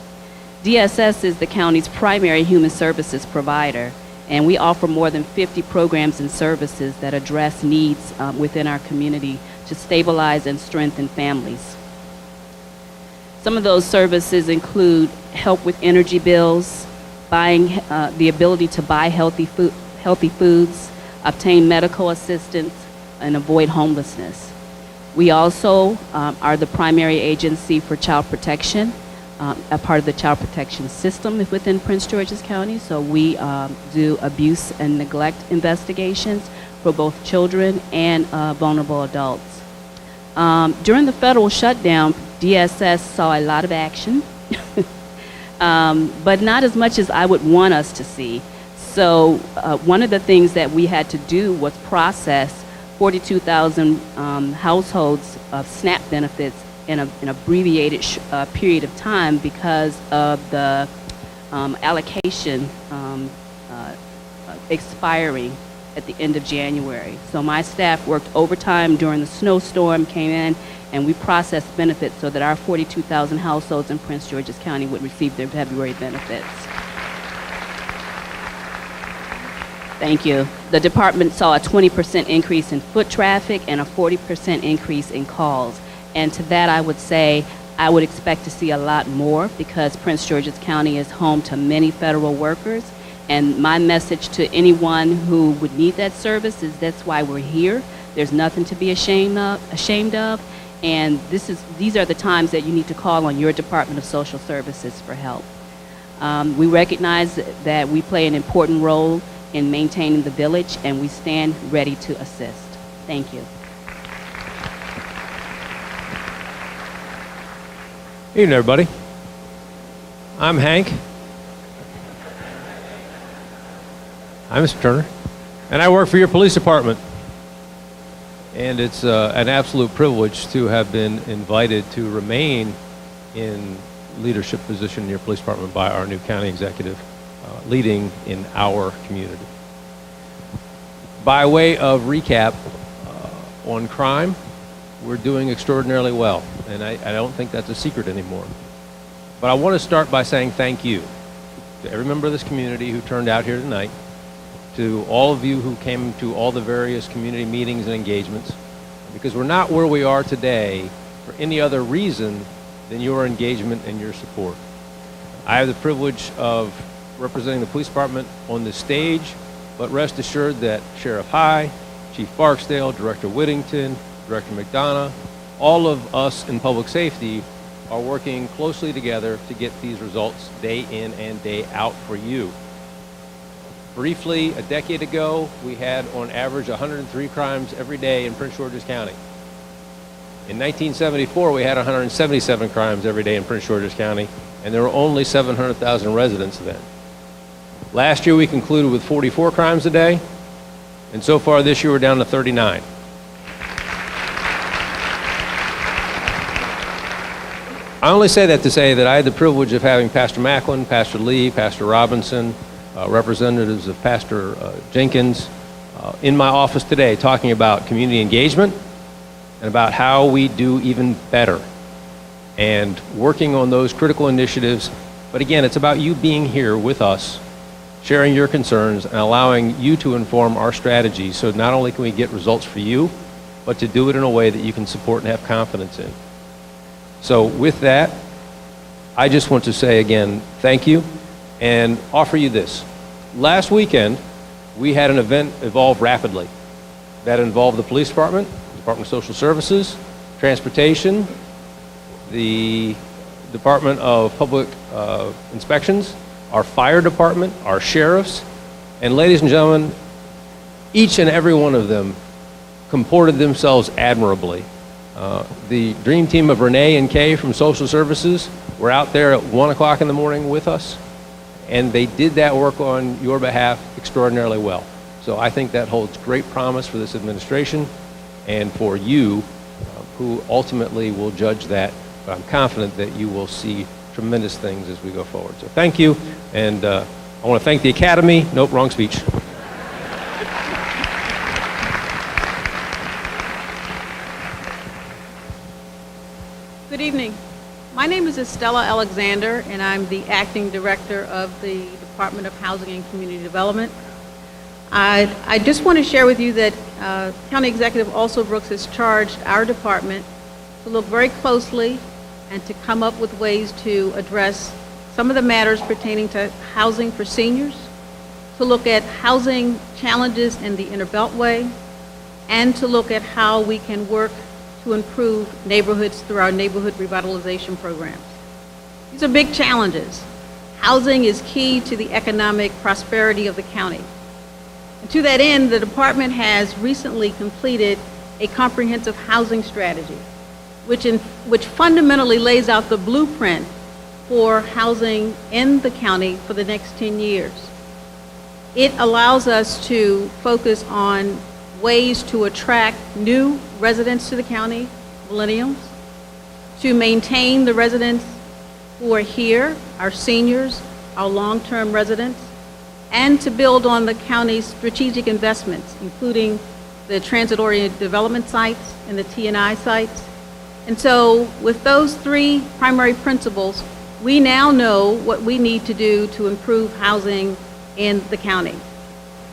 DSS is the county's primary human services provider, and we offer more than 50 programs and services that address needs within our community to stabilize and strengthen families. Some of those services include help with energy bills, buying the ability to buy healthy foods, obtain medical assistance, and avoid homelessness. We also are the primary agency for child protection, a part of the child protection system within Prince George's County. So we do abuse and neglect investigations for both children and vulnerable adults. During the federal shutdown, DSS saw a lot of action. But not as much as I would want us to see. So one of the things that we had to do was process 42,000 households of SNAP benefits in an abbreviated period of time because of the allocation expiring at the end of January. So my staff worked overtime during the snowstorm, came in, and we processed benefits so that our 42,000 households in Prince George's County would receive their February benefits. Thank you. The department saw a 20% increase in foot traffic and a 40% increase in calls. And to that I would say I would expect to see a lot more because Prince George's County is home to many federal workers. And my message to anyone who would need that service is that's why we're here. There's nothing to be ashamed of. And these are the times that you need to call on your Department of Social Services for help. We recognize that we play an important role in maintaining the village, and we stand ready to assist. Thank you. Evening, everybody. I'm Hank. I'm Mr. Turner, and I work for your police department. And it's an absolute privilege to have been invited to remain in leadership position in your police department by our new county executive, leading in our community. By way of recap on crime, we're doing extraordinarily well, and I don't think that's a secret anymore. But I want to start by saying thank you to every member of this community who turned out here tonight, to all of you who came to all the various community meetings and engagements, because we're not where we are today for any other reason than your engagement and your support. I have the privilege of representing the police department on this stage, but rest assured that Sheriff High, Chief Barksdale, Director Whittington, Director McDonough, all of us in public safety are working closely together to get these results day in and day out for you. Briefly, a decade ago, we had on average 103 crimes every day in Prince George's County. In 1974, we had 177 crimes every day in Prince George's County, and there were only 700,000 residents then. Last year, we concluded with 44 crimes a day, and so far this year, we're down to 39. I only say that to say that I had the privilege of having Pastor Macklin, Pastor Lee, Pastor Robinson, representatives of Pastor Jenkins in my office today talking about community engagement and about how we do even better and working on those critical initiatives. But again, it's about you being here with us, sharing your concerns and allowing you to inform our strategy so not only can we get results for you, but to do it in a way that you can support and have confidence in. So with that, I just want to say again, thank you, and offer you this. Last weekend, we had an event evolve rapidly. That involved the police department, Department of Social Services, Transportation, the Department of Public Inspections, our fire department, our sheriffs, and ladies and gentlemen, each and every one of them comported themselves admirably. The dream team of Renee and Kay from Social Services were out there at 1 o'clock in the morning with us, and they did that work on your behalf extraordinarily well. So I think that holds great promise for this administration and for you, who ultimately will judge that. But I'm confident that you will see tremendous things as we go forward. So thank you, and I want to thank the Academy. Nope, wrong speech. Good evening. My name is Estella Alexander, and I'm the Acting Director of the Department of Housing and Community Development. I just want to share with you that County Executive Alsobrooks has charged our department to look very closely and to come up with ways to address some of the matters pertaining to housing for seniors, to look at housing challenges in the Inner Beltway, and to look at how we can work to improve neighborhoods through our neighborhood revitalization programs. These are big challenges. Housing is key to the economic prosperity of the county. And to that end, the department has recently completed a comprehensive housing strategy, which fundamentally lays out the blueprint for housing in the county for the next 10 years. It allows us to focus on ways to attract new residents to the county, millennials, to maintain the residents who are here, our seniors, our long-term residents, and to build on the county's strategic investments, including the transit-oriented development sites and the T&I sites. And so with those three primary principles, we now know what we need to do to improve housing in the county.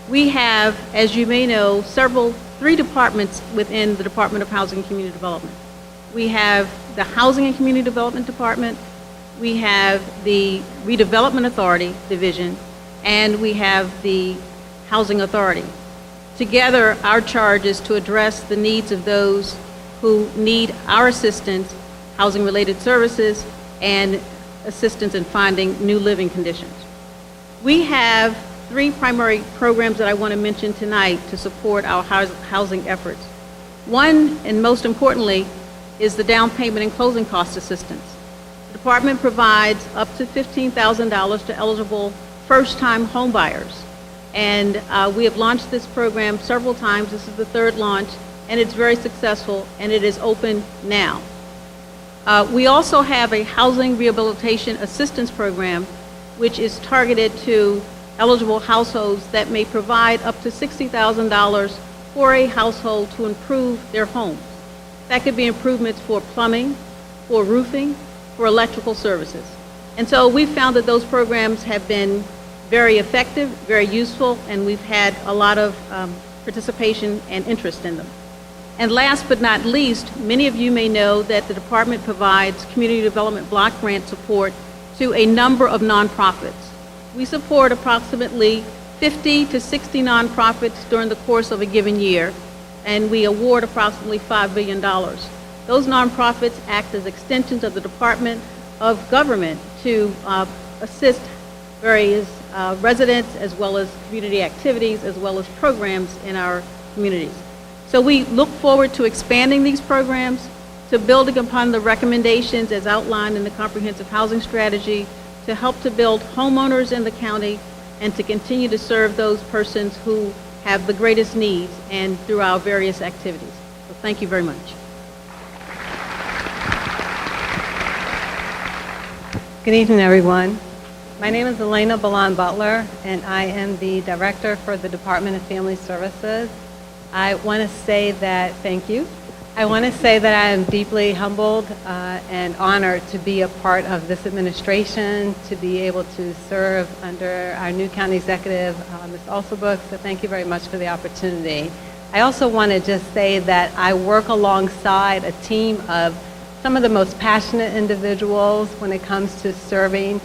We have, as you may know, three departments within the Department of Housing and Community Development. We have the Housing and Community Development Department, we have the Redevelopment Authority Division, and we have the Housing Authority. Together, our charge is to address the needs of those who need our assistance, housing-related services, and assistance in finding new living conditions. We have three primary programs that I want to mention tonight to support our housing efforts. One, and most importantly, is the down payment and closing cost assistance. The department provides up to $15,000 to eligible first-time home buyers. And we have launched this program several times. This is the third launch, and it's very successful, and it is open now. We also have a housing rehabilitation assistance program, which is targeted to eligible households that may provide up to $60,000 for a household to improve their homes. That could be improvements for plumbing, for roofing, for electrical services. And so we found that those programs have been very effective, very useful, and we've had a lot of participation and interest in them. And last but not least, many of you may know that the department provides community development block grant support to a number of nonprofits. We support approximately 50 to 60 nonprofits during the course of a given year, and we award approximately $5 billion. Those nonprofits act as extensions of the Department of Government to assist various residents, as well as community activities, as well as programs in our communities. So we look forward to expanding these programs, to building upon the recommendations as outlined in the comprehensive housing strategy, to help to build homeowners in the county, and to continue to serve those persons who have the greatest needs and through our various activities. So thank you very much. Good evening, everyone. My name is Elena Balan Butler, and I am the Director for the Department of Family Services. I want to say that, thank you. I want to say that I am deeply humbled and honored to be a part of this administration, to be able to serve under our new county executive, Ms. Alsobrooks, so thank you very much for the opportunity. I also want to just say that I work alongside a team of some of the most passionate individuals when it comes to serving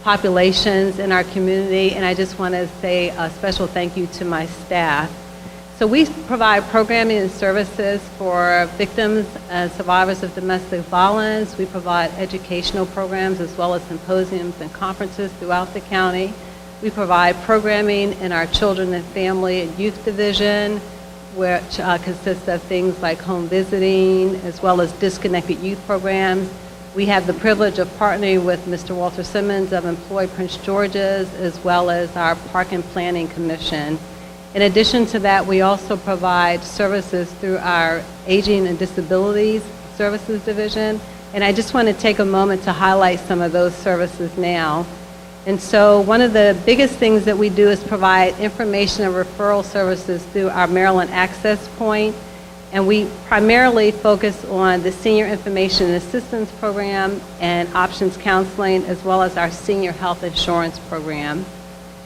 populations in our community, and I just want to say a special thank you to my staff. So we provide programming and services for victims and survivors of domestic violence. We provide educational programs as well as symposiums and conferences throughout the county. We provide programming in our Children and Family and Youth Division, which consists of things like home visiting as well as disconnected youth programs. We have the privilege of partnering with Mr. Walter Simmons of Employ Prince George's as well as our Park and Planning Commission. In addition to that, we also provide services through our Aging and Disabilities Services Division, and I just want to take a moment to highlight some of those services now. And so one of the biggest things that we do is provide information and referral services through our Maryland Access Point, and we primarily focus on the Senior Information and Assistance Program and Options Counseling, as well as our Senior Health Insurance Program.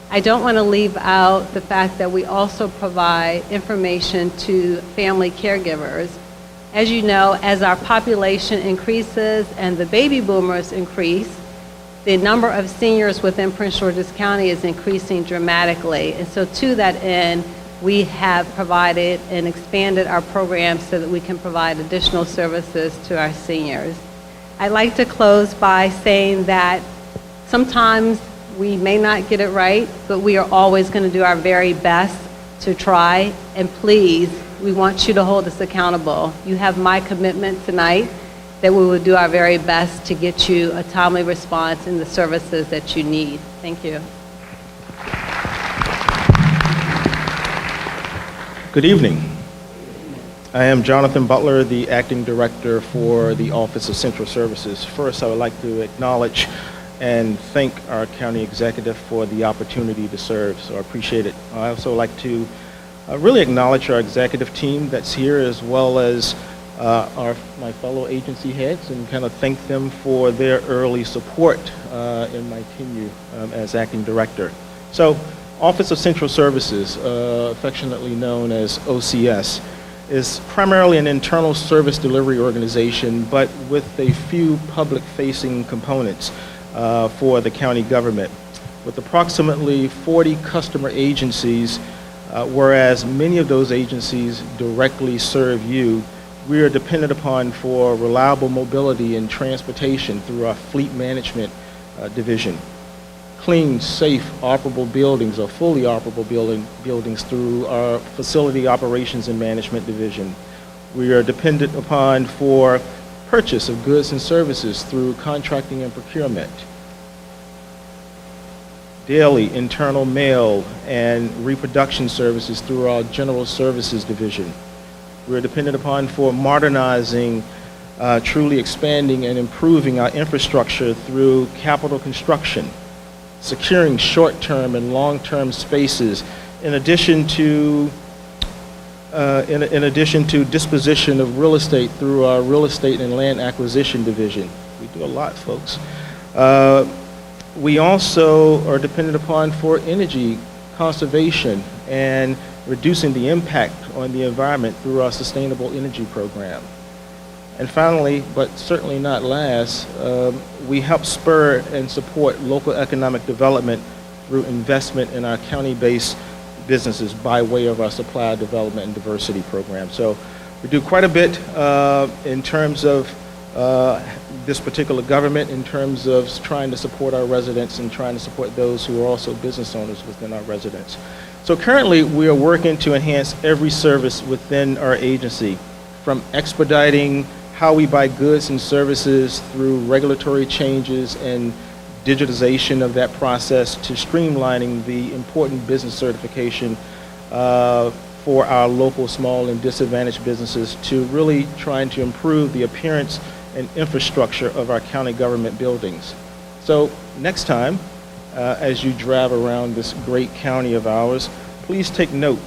I don't want to leave out the fact that we also provide information to family caregivers. As you know, as our population increases and the baby boomers increase, the number of seniors within Prince George's County is increasing dramatically. And so to that end, we have provided and expanded our program so that we can provide additional services to our seniors. I'd like to close by saying that sometimes we may not get it right, but we are always going to do our very best to try. And please, we want you to hold us accountable. You have my commitment tonight that we will do our very best to get you a timely response in the services that you need. Thank you. Good evening. I am Jonathan Butler, the Acting Director for the Office of Central Services. First, I would like to acknowledge and thank our County Executive for the opportunity to serve, so I appreciate it. I also like to really acknowledge our executive team that's here, as well as my fellow agency heads, and kind of thank them for their early support in my tenure as Acting Director. So, Office of Central Services, affectionately known as OCS, is primarily an internal service delivery organization, but with a few public-facing components for the county government. With approximately 40 customer agencies, whereas many of those agencies directly serve you, we are dependent upon for reliable mobility and transportation through our fleet management division. Clean, safe, operable buildings, or fully operable buildings through our facility operations and management division. We are dependent upon for purchase of goods and services through contracting and procurement. Daily internal mail and reproduction services through our general services division. We're dependent upon for modernizing, truly expanding and improving our infrastructure through capital construction, securing short-term and long-term spaces, in addition to disposition of real estate through our real estate and land acquisition division. We do a lot, folks. We also are dependent upon for energy conservation and reducing the impact on the environment through our sustainable energy program. And finally, but certainly not last, we help spur and support local economic development through investment in our county-based businesses by way of our supplier development and diversity program. So we do quite a bit in terms of this particular government, in terms of trying to support our residents and trying to support those who are also business owners within our residents. So currently, we are working to enhance every service within our agency, from expediting how we buy goods and services through regulatory changes and digitization of that process, to streamlining the important business certification for our local small and disadvantaged businesses, to really trying to improve the appearance and infrastructure of our county government buildings. So next time, as you drive around this great county of ours, please take note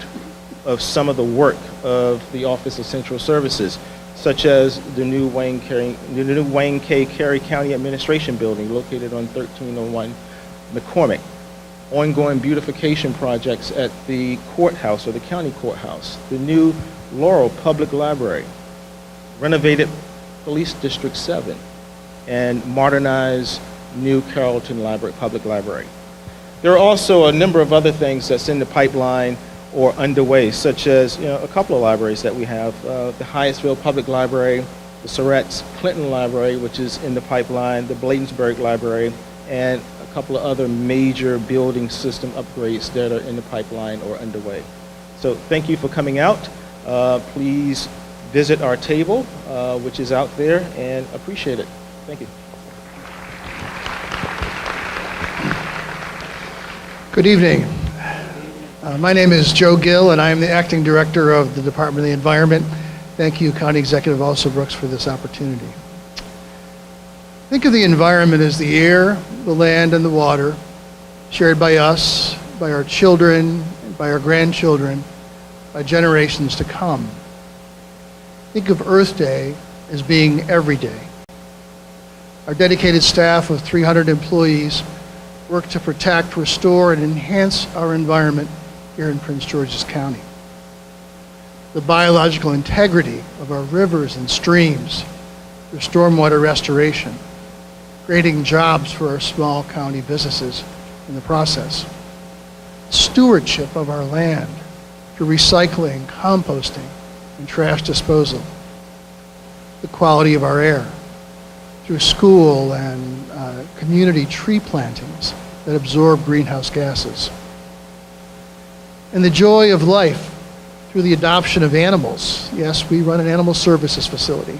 of some of the work of the Office of Central Services, such as the new Wayne K. Carey County Administration Building located on 1301 McCormick, ongoing beautification projects at the courthouse or the county courthouse, the new Laurel Public Library, renovated Police District 7 and modernize New Carrollton Library, Public Library. There are also a number of other things that's in the pipeline or underway, such as a couple of libraries that we have, the Hyattsville Public Library, the Surratt's Clinton Library, which is in the pipeline, the Bladensburg Library, and a couple of other major building system upgrades that are in the pipeline or underway. So thank you for coming out. Please visit our table, which is out there, and appreciate it. Thank you. Good evening. My name is Joe Gill, and I am the Acting Director of the Department of the Environment. Thank you, County Executive Alsobrooks, for this opportunity. Think of the environment as the air, the land, and the water, shared by us, by our children, and by our grandchildren, by generations to come. Think of Earth Day as being every day. Our dedicated staff of 300 employees work to protect, restore, and enhance our environment here in Prince George's County. The biological integrity of our rivers and streams, the stormwater restoration, creating jobs for our small county businesses in the process. Stewardship of our land through recycling, composting, and trash disposal. The quality of our air through school and community tree plantings that absorb greenhouse gases. And the joy of life through the adoption of animals. Yes, we run an animal services facility.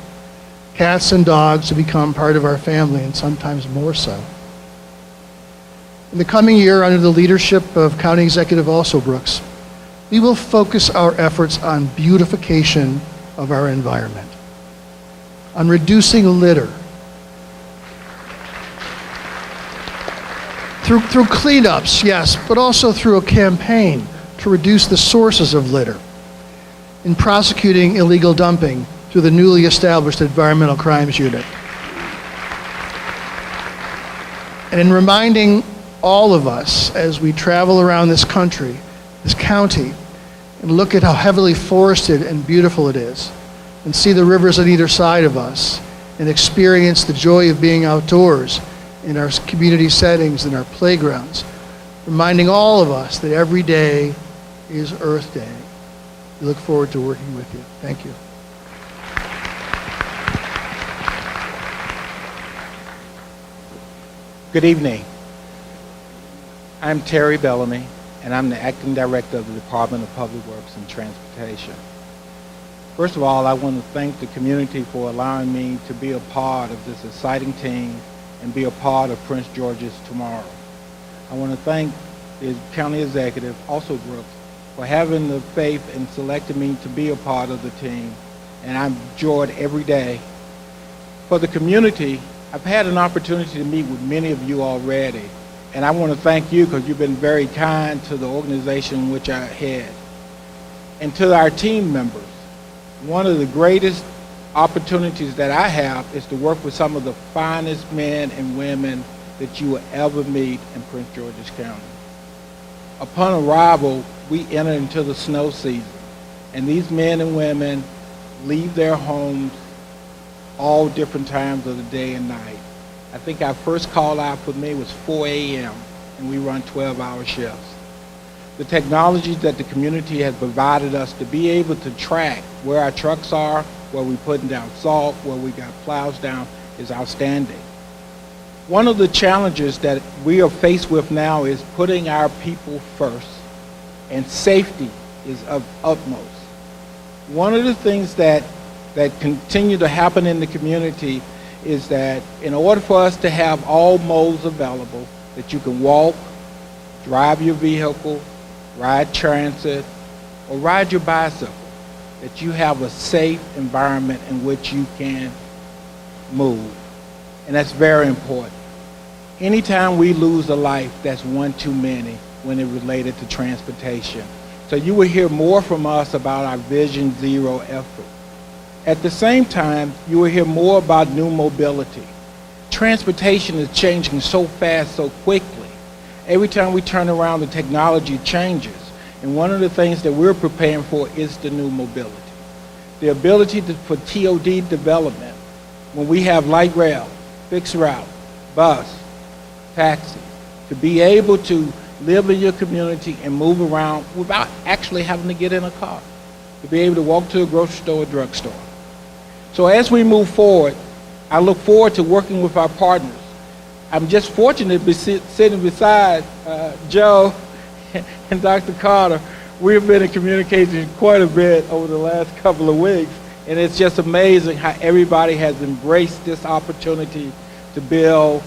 Cats and dogs have become part of our family, and sometimes more so. In the coming year, under the leadership of County Executive Alsobrooks, we will focus our efforts on beautification of our environment, on reducing litter, through cleanups, yes, but also through a campaign to reduce the sources of litter, in prosecuting illegal dumping through the newly established Environmental Crimes Unit, and in reminding all of us as we travel around this country, this county, and look at how heavily forested and beautiful it is, and see the rivers on either side of us, and experience the joy of being outdoors in our community settings and our playgrounds, reminding all of us that every day is Earth Day. We look forward to working with you. Thank you. Good evening. I'm Terry Bellamy, and I'm the Acting Director of the Department of Public Works and Transportation. First of all, I want to thank the community for allowing me to be a part of this exciting team and be a part of Prince George's tomorrow. I want to thank the County Executive, Alsobrooks, for having the faith and selecting me to be a part of the team, and I'm enjoyed every day. For the community, I've had an opportunity to meet with many of you already, and I want to thank you because you've been very kind to the organization which I head. And to our team members, one of the greatest opportunities that I have is to work with some of the finest men and women that you will ever meet in Prince George's County. Upon arrival, we enter into the snow season, and these men and women leave their homes all different times of the day and night. I think our first call out for me was 4 a.m., and we run 12-hour shifts. The technologies that the community has provided us to be able to track where our trucks are, where we're putting down salt, where we got plows down, is outstanding. One of the challenges that we are faced with now is putting our people first, and safety is of utmost. One of the things that continue to happen in the community is that in order for us to have all modes available, that you can walk, drive your vehicle, ride transit, or ride your bicycle, that you have a safe environment in which you can move. And that's very important. Anytime we lose a life, that's one too many when it related to transportation. So you will hear more from us about our Vision Zero effort. At the same time, you will hear more about new mobility. Transportation is changing so fast, so quickly. Every time we turn around, the technology changes. And one of the things that we're preparing for is the new mobility. The ability for TOD development when we have light rail, fixed route, bus, taxi, to be able to live in your community and move around without actually having to get in a car, to be able to walk to a grocery store or drugstore. So as we move forward, I look forward to working with our partners. I'm just fortunate to be sitting beside Joe and Dr. Carter. We've been in communication quite a bit over the last couple of weeks, and it's just amazing how everybody has embraced this opportunity to build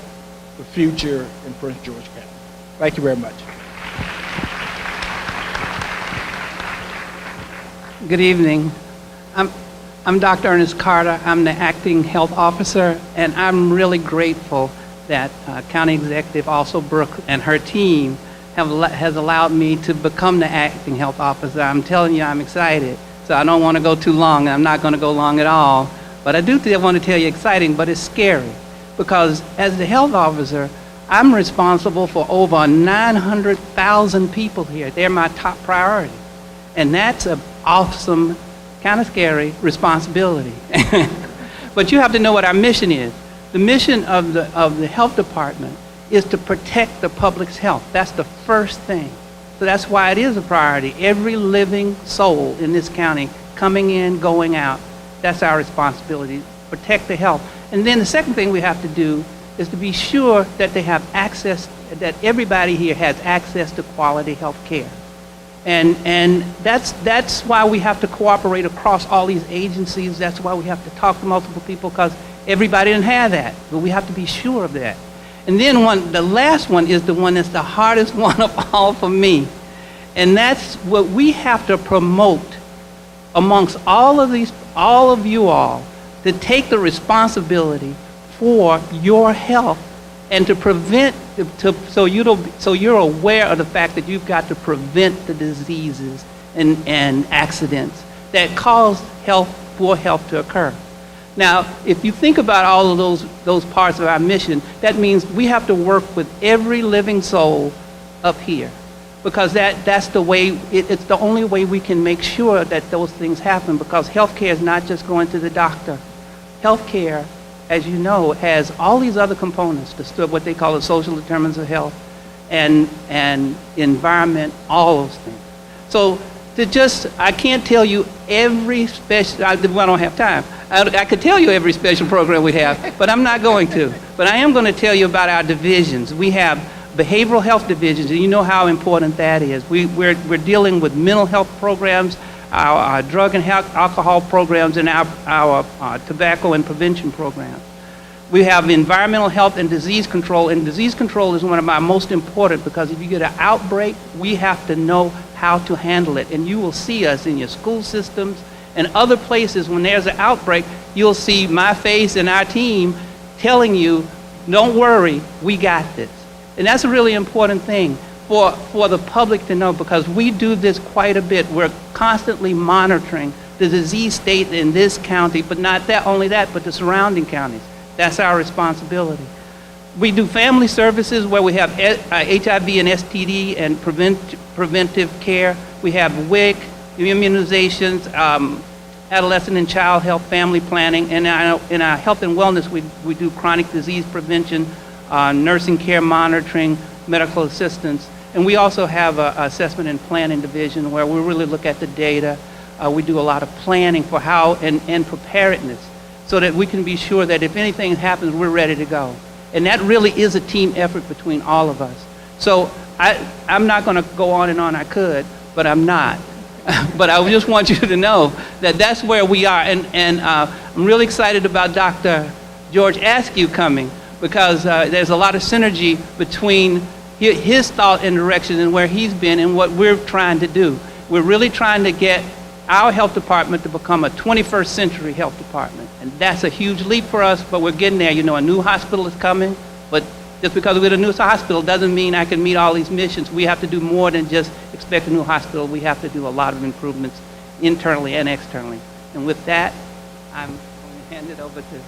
the future in Prince George County. Thank you very much. Good evening. I'm Dr. Ernest Carter. I'm the acting health officer, and I'm really grateful that County Executive Alsobrooks and her team has allowed me to become the acting health officer. I'm telling you, I'm excited. So I don't want to go too long, and I'm not going to go long at all. But I do want to tell you exciting, but it's scary. Because as the health officer, I'm responsible for over 900,000 people here. They're my top priority. And that's an awesome, kind of scary responsibility. But you have to know what our mission is. The mission of the health department is to protect the public's health. That's the first thing. So that's why it is a priority. Every living soul in this county coming in, going out, that's our responsibility, protect the health. And then the second thing we have to do is to be sure that they have access, that everybody here has access to quality health care. And that's why we have to cooperate across all these agencies. That's why we have to talk to multiple people, because everybody didn't have that. But we have to be sure of that. And then the last one is the one that's the hardest one of all for me. And that's what we have to promote amongst all of you all, to take the responsibility for your health and to prevent, so you're aware of the fact that you've got to prevent the diseases and accidents that cause poor health to occur. Now, if you think about all of those parts of our mission, that means we have to work with every living soul up here, because that's the way, it's the only way we can make sure that those things happen, because healthcare is not just going to the doctor. Healthcare, as you know, has all these other components, what they call the social determinants of health and environment, all those things. So I can't tell you every special, I don't have time. I could tell you every special program we have, but I'm not going to. But I am going to tell you about our divisions. We have behavioral health divisions, and you know how important that is. We're dealing with mental health programs, our drug and alcohol programs, and our tobacco and prevention programs. We have environmental health and disease control, and disease control is one of my most important, because if you get an outbreak, we have to know how to handle it. And you will see us in your school systems and other places. When there's an outbreak, you'll see my face and our team telling you, don't worry, we got this. And that's a really important thing for the public to know, because we do this quite a bit. We're constantly monitoring the disease state in this county, but not only that, but the surrounding counties. That's our responsibility. We do family services where we have HIV and STD and preventive care. We have WIC, immunizations, adolescent and child health, family planning, and in our health and wellness, we do chronic disease prevention, nursing care monitoring, medical assistance. And we also have an assessment and planning division where we really look at the data. We do a lot of planning for how and preparedness, so that we can be sure that if anything happens, we're ready to go. And that really is a team effort between all of us. So I'm not going to go on and on. I could, but I'm not. But I just want you to know that that's where we are. And I'm really excited about Dr. George Askew coming, because there's a lot of synergy between his thought and direction and where he's been and what we're trying to do. We're really trying to get our health department to become a 21st century health department. And that's a huge leap for us, but we're getting there. You know, a new hospital is coming, but just because we're a new hospital doesn't mean I can meet all these missions. We have to do more than just expect a new hospital. We have to do a lot of improvements internally and externally. And with that, I'm going to hand it over to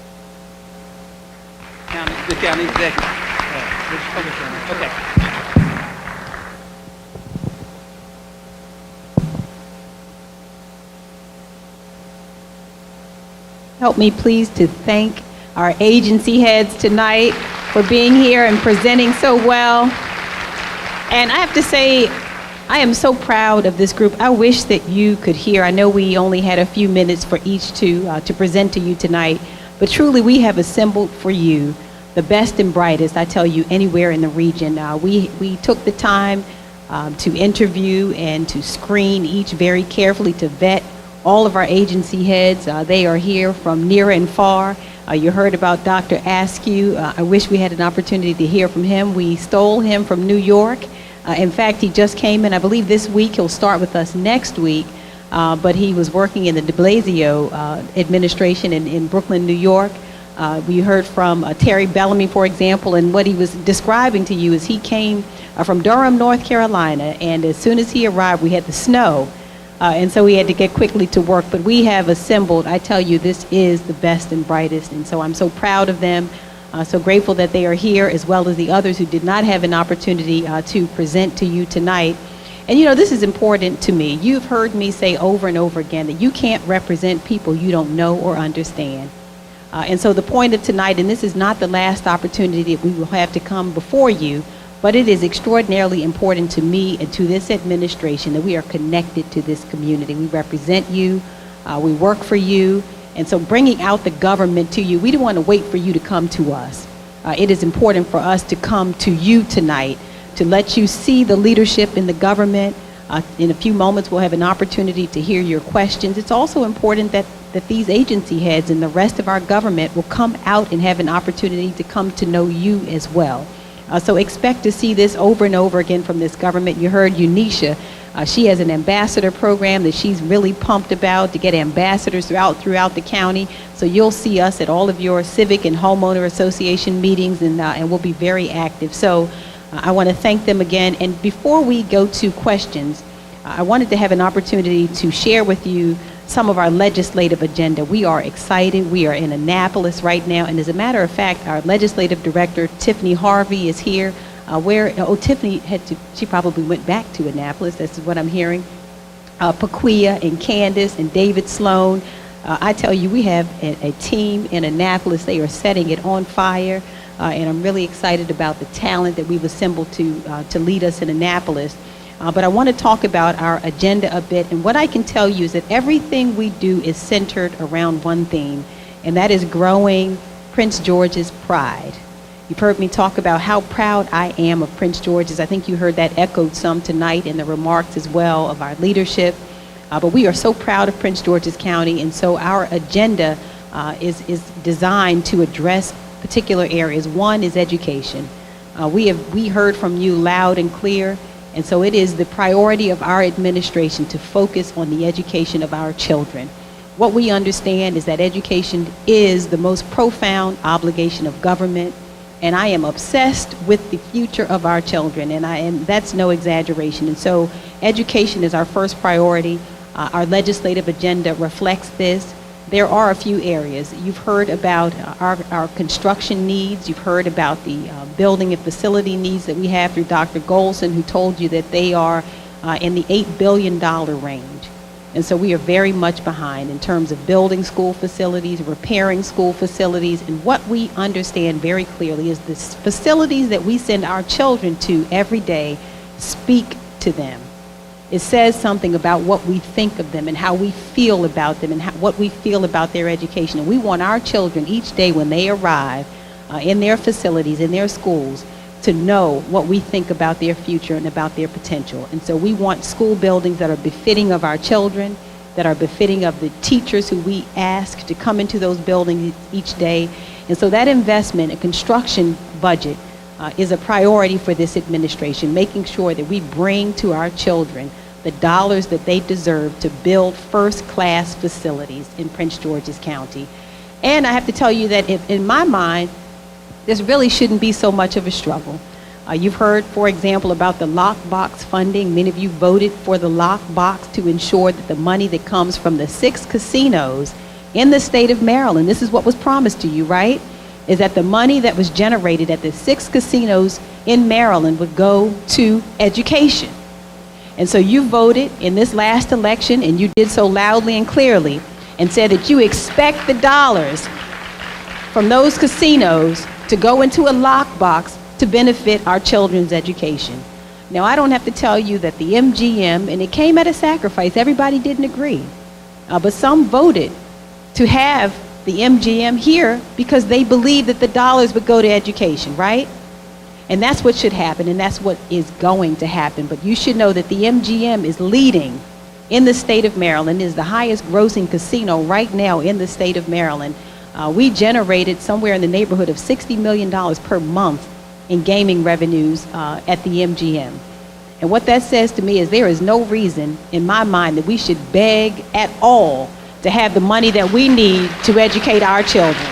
the county executive. Okay. Help me please to thank our agency heads tonight for being here and presenting so well. And I have to say, I am so proud of this group. I wish that you could hear. I know we only had a few minutes for each to present to you tonight, but truly we have assembled for you the best and brightest, I tell you, anywhere in the region. We took the time to interview and to screen each very carefully, to vet all of our agency heads. They are here from near and far. You heard about Dr. Askew. I wish we had an opportunity to hear from him. We stole him from New York. In fact, he just came in, I believe this week. He'll start with us next week. But he was working in the de Blasio administration in Brooklyn, New York. We heard from Terry Bellamy, for example, and what he was describing to you is he came from Durham, North Carolina, and as soon as he arrived, we had the snow, and so we had to get quickly to work. But we have assembled, I tell you, this is the best and brightest, and so I'm so proud of them, so grateful that they are here, as well as the others who did not have an opportunity to present to you tonight. And you know, this is important to me. You've heard me say over and over again that you can't represent people you don't know or understand. And so the point of tonight, and this is not the last opportunity that we will have to come before you, but it is extraordinarily important to me and to this administration that we are connected to this community. We represent you, we work for you, and so bringing out the government to you, we don't want to wait for you to come to us. It is important for us to come to you tonight, to let you see the leadership in the government. In a few moments, we'll have an opportunity to hear your questions. It's also important that these agency heads and the rest of our government will come out and have an opportunity to come to know you as well. So expect to see this over and over again from this government. You heard Iannucci. She has an ambassador program that she's really pumped about to get ambassadors throughout the county. So you'll see us at all of your civic and homeowner association meetings, and we'll be very active. So I want to thank them again. And before we go to questions, I wanted to have an opportunity to share with you some of our legislative agenda. We are excited. We are in Annapolis right now. And as a matter of fact, our legislative director, Tiffany Harvey, is here. Tiffany she probably went back to Annapolis. That's what I'm hearing. Paquia and Candace and David Sloan. I tell you, we have a team in Annapolis. They are setting it on fire. And I'm really excited about the talent that we've assembled to lead us in Annapolis. But I want to talk about our agenda a bit. And what I can tell you is that everything we do is centered around one theme, and that is growing Prince George's pride. You've heard me talk about how proud I am of Prince George's. I think you heard that echoed some tonight in the remarks as well of our leadership. But we are so proud of Prince George's County, and so our agenda is designed to address particular areas. One is education. We heard from you loud and clear. And so it is the priority of our administration to focus on the education of our children. What we understand is that education is the most profound obligation of government, and I am obsessed with the future of our children, and that's no exaggeration. And so education is our first priority. Our legislative agenda reflects this. There are a few areas. You've heard about our construction needs. You've heard about the building and facility needs that we have through Dr. Golson, who told you that they are in the $8 billion range. And so we are very much behind in terms of building school facilities, repairing school facilities, and what we understand very clearly is the facilities that we send our children to every day speak to them. It says something about what we think of them and how we feel about them and what we feel about their education. And we want our children each day when they arrive in their facilities, in their schools, to know what we think about their future and about their potential. And so we want school buildings that are befitting of our children, that are befitting of the teachers who we ask to come into those buildings each day. And so that investment, a construction budget, is a priority for this administration, making sure that we bring to our children the dollars that they deserve to build first-class facilities in Prince George's County. And I have to tell you that in my mind, this really shouldn't be so much of a struggle. You've heard, for example, about the lockbox funding. Many of you voted for the lockbox to ensure that the money that comes from the 6 casinos in the state of Maryland, this is what was promised to you, right? Is that the money that was generated at the 6 casinos in Maryland would go to education. And so you voted in this last election, and you did so loudly and clearly, and said that you expect the dollars from those casinos to go into a lockbox to benefit our children's education. Now, I don't have to tell you that the MGM, and it came at a sacrifice, everybody didn't agree, but some voted to have the MGM here because they believed that the dollars would go to education, right? And that's what should happen, and that's what is going to happen. But you should know that the MGM is leading in the state of Maryland, is the highest grossing casino right now in the state of Maryland. We generated somewhere in the neighborhood of $60 million per month in gaming revenues at the MGM. And what that says to me is there is no reason in my mind that we should beg at all to have the money that we need to educate our children.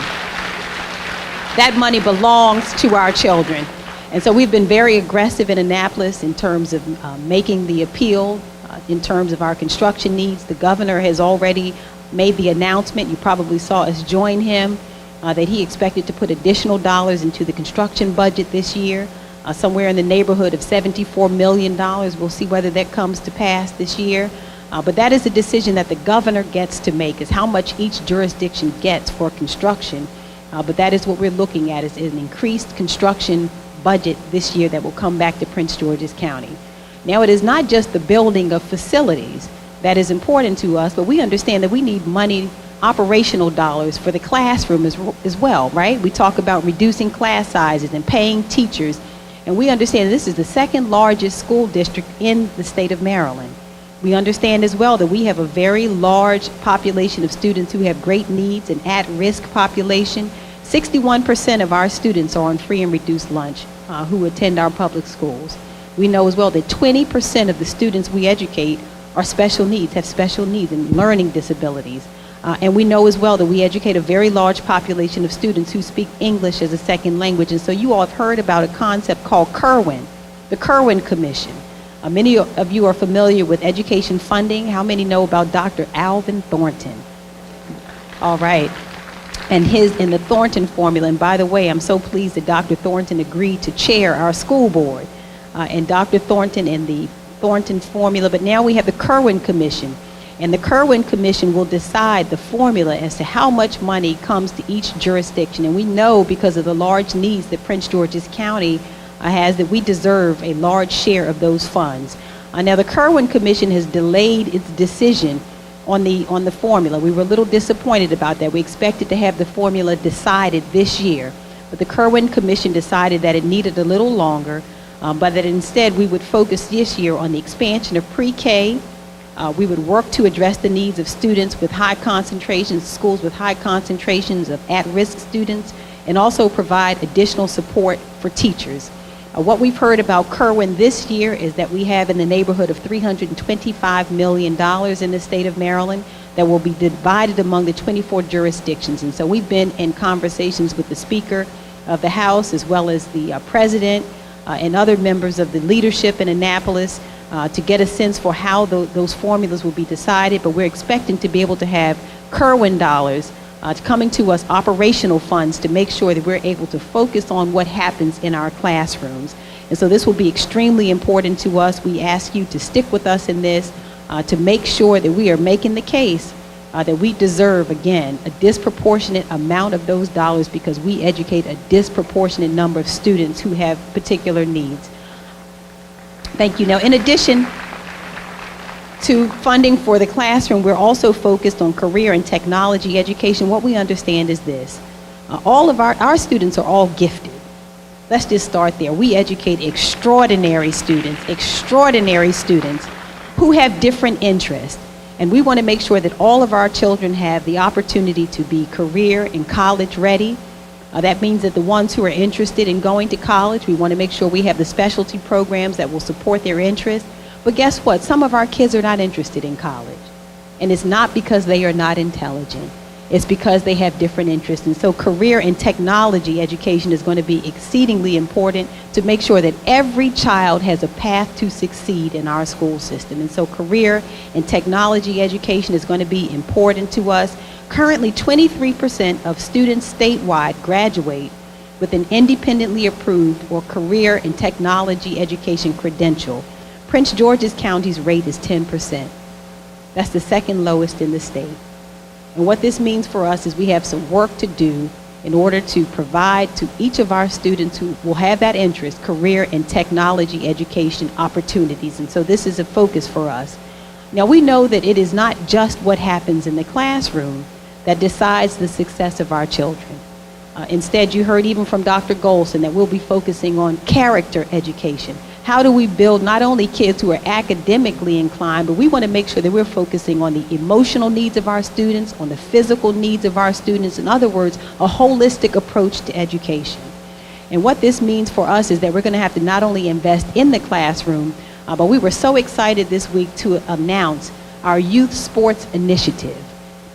That money belongs to our children. And so we've been very aggressive in Annapolis in terms of making the appeal, in terms of our construction needs. The governor has already made the announcement, you probably saw us join him, that he expected to put additional dollars into the construction budget this year, somewhere in the neighborhood of $74 million. We'll see whether that comes to pass this year. But that is a decision that the governor gets to make, is how much each jurisdiction gets for construction. But that is what we're looking at, is an increased construction budget this year that will come back to Prince George's County. Now, it is not just the building of facilities that is important to us, but we understand that we need money, operational dollars for the classroom as well, right? We talk about reducing class sizes and paying teachers, and we understand this is the second largest school district in the state of Maryland. We understand as well that we have a very large population of students who have great needs, an at-risk population. 61% of our students are on free and reduced lunch who attend our public schools. We know as well that 20% of the students we educate are special needs, have special needs and learning disabilities. And we know as well that we educate a very large population of students who speak English as a second language. And so you all have heard about a concept called Kirwan, the Kirwan Commission. Many of you are familiar with education funding. How many know about Dr. Alvin Thornton? All right. And the Thornton formula. And by the way, I'm so pleased that Dr. Thornton agreed to chair our school board. And Dr. Thornton and the Thornton formula. But now we have the Kirwan Commission. And the Kirwan Commission will decide the formula as to how much money comes to each jurisdiction. And we know, because of the large needs that Prince George's County has, that we deserve a large share of those funds. Now, the Kirwan Commission has delayed its decision on the formula. We were a little disappointed about that. We expected to have the formula decided this year, but the Kirwan Commission decided that it needed a little longer, but that instead we would focus this year on the expansion of pre-K. We would work to address the needs of students with high concentrations, schools with high concentrations of at-risk students, and also provide additional support for teachers. What we've heard about Kirwan this year is that we have in the neighborhood of $325 million in the state of Maryland that will be divided among the 24 jurisdictions. And so we've been in conversations with the Speaker of the House, as well as the President and other members of the leadership in Annapolis to get a sense for how those formulas will be decided. But we're expecting to be able to have Kirwan dollars coming to us, operational funds, to make sure that we're able to focus on what happens in our classrooms. And so this will be extremely important to us. We ask you to stick with us in this to make sure that we are making the case that we deserve, again, a disproportionate amount of those dollars, because we educate a disproportionate number of students who have particular needs. Thank you. Now, in addition to funding for the classroom, we're also focused on career and technology education. What we understand is this. All of our students are all gifted. Let's just start there. We educate extraordinary students who have different interests. And we want to make sure that all of our children have the opportunity to be career and college ready. That means that the ones who are interested in going to college, we want to make sure we have the specialty programs that will support their interests. But guess what? Some of our kids are not interested in college. And it's not because they are not intelligent. It's because they have different interests. And so career and technology education is going to be exceedingly important to make sure that every child has a path to succeed in our school system. And so career and technology education is going to be important to us. Currently, 23% of students statewide graduate with an independently approved or career and technology education credential. Prince George's County's rate is 10%. That's the second lowest in the state. And what this means for us is we have some work to do in order to provide to each of our students who will have that interest, career and technology education opportunities. And so this is a focus for us. Now we know that it is not just what happens in the classroom that decides the success of our children. Instead, you heard even from Dr. Golson that we'll be focusing on character education. How do we build not only kids who are academically inclined, but we want to make sure that we're focusing on the emotional needs of our students, on the physical needs of our students. In other words, a holistic approach to education. And what this means for us is that we're going to have to not only invest in the classroom, but we were so excited this week to announce our Youth Sports Initiative.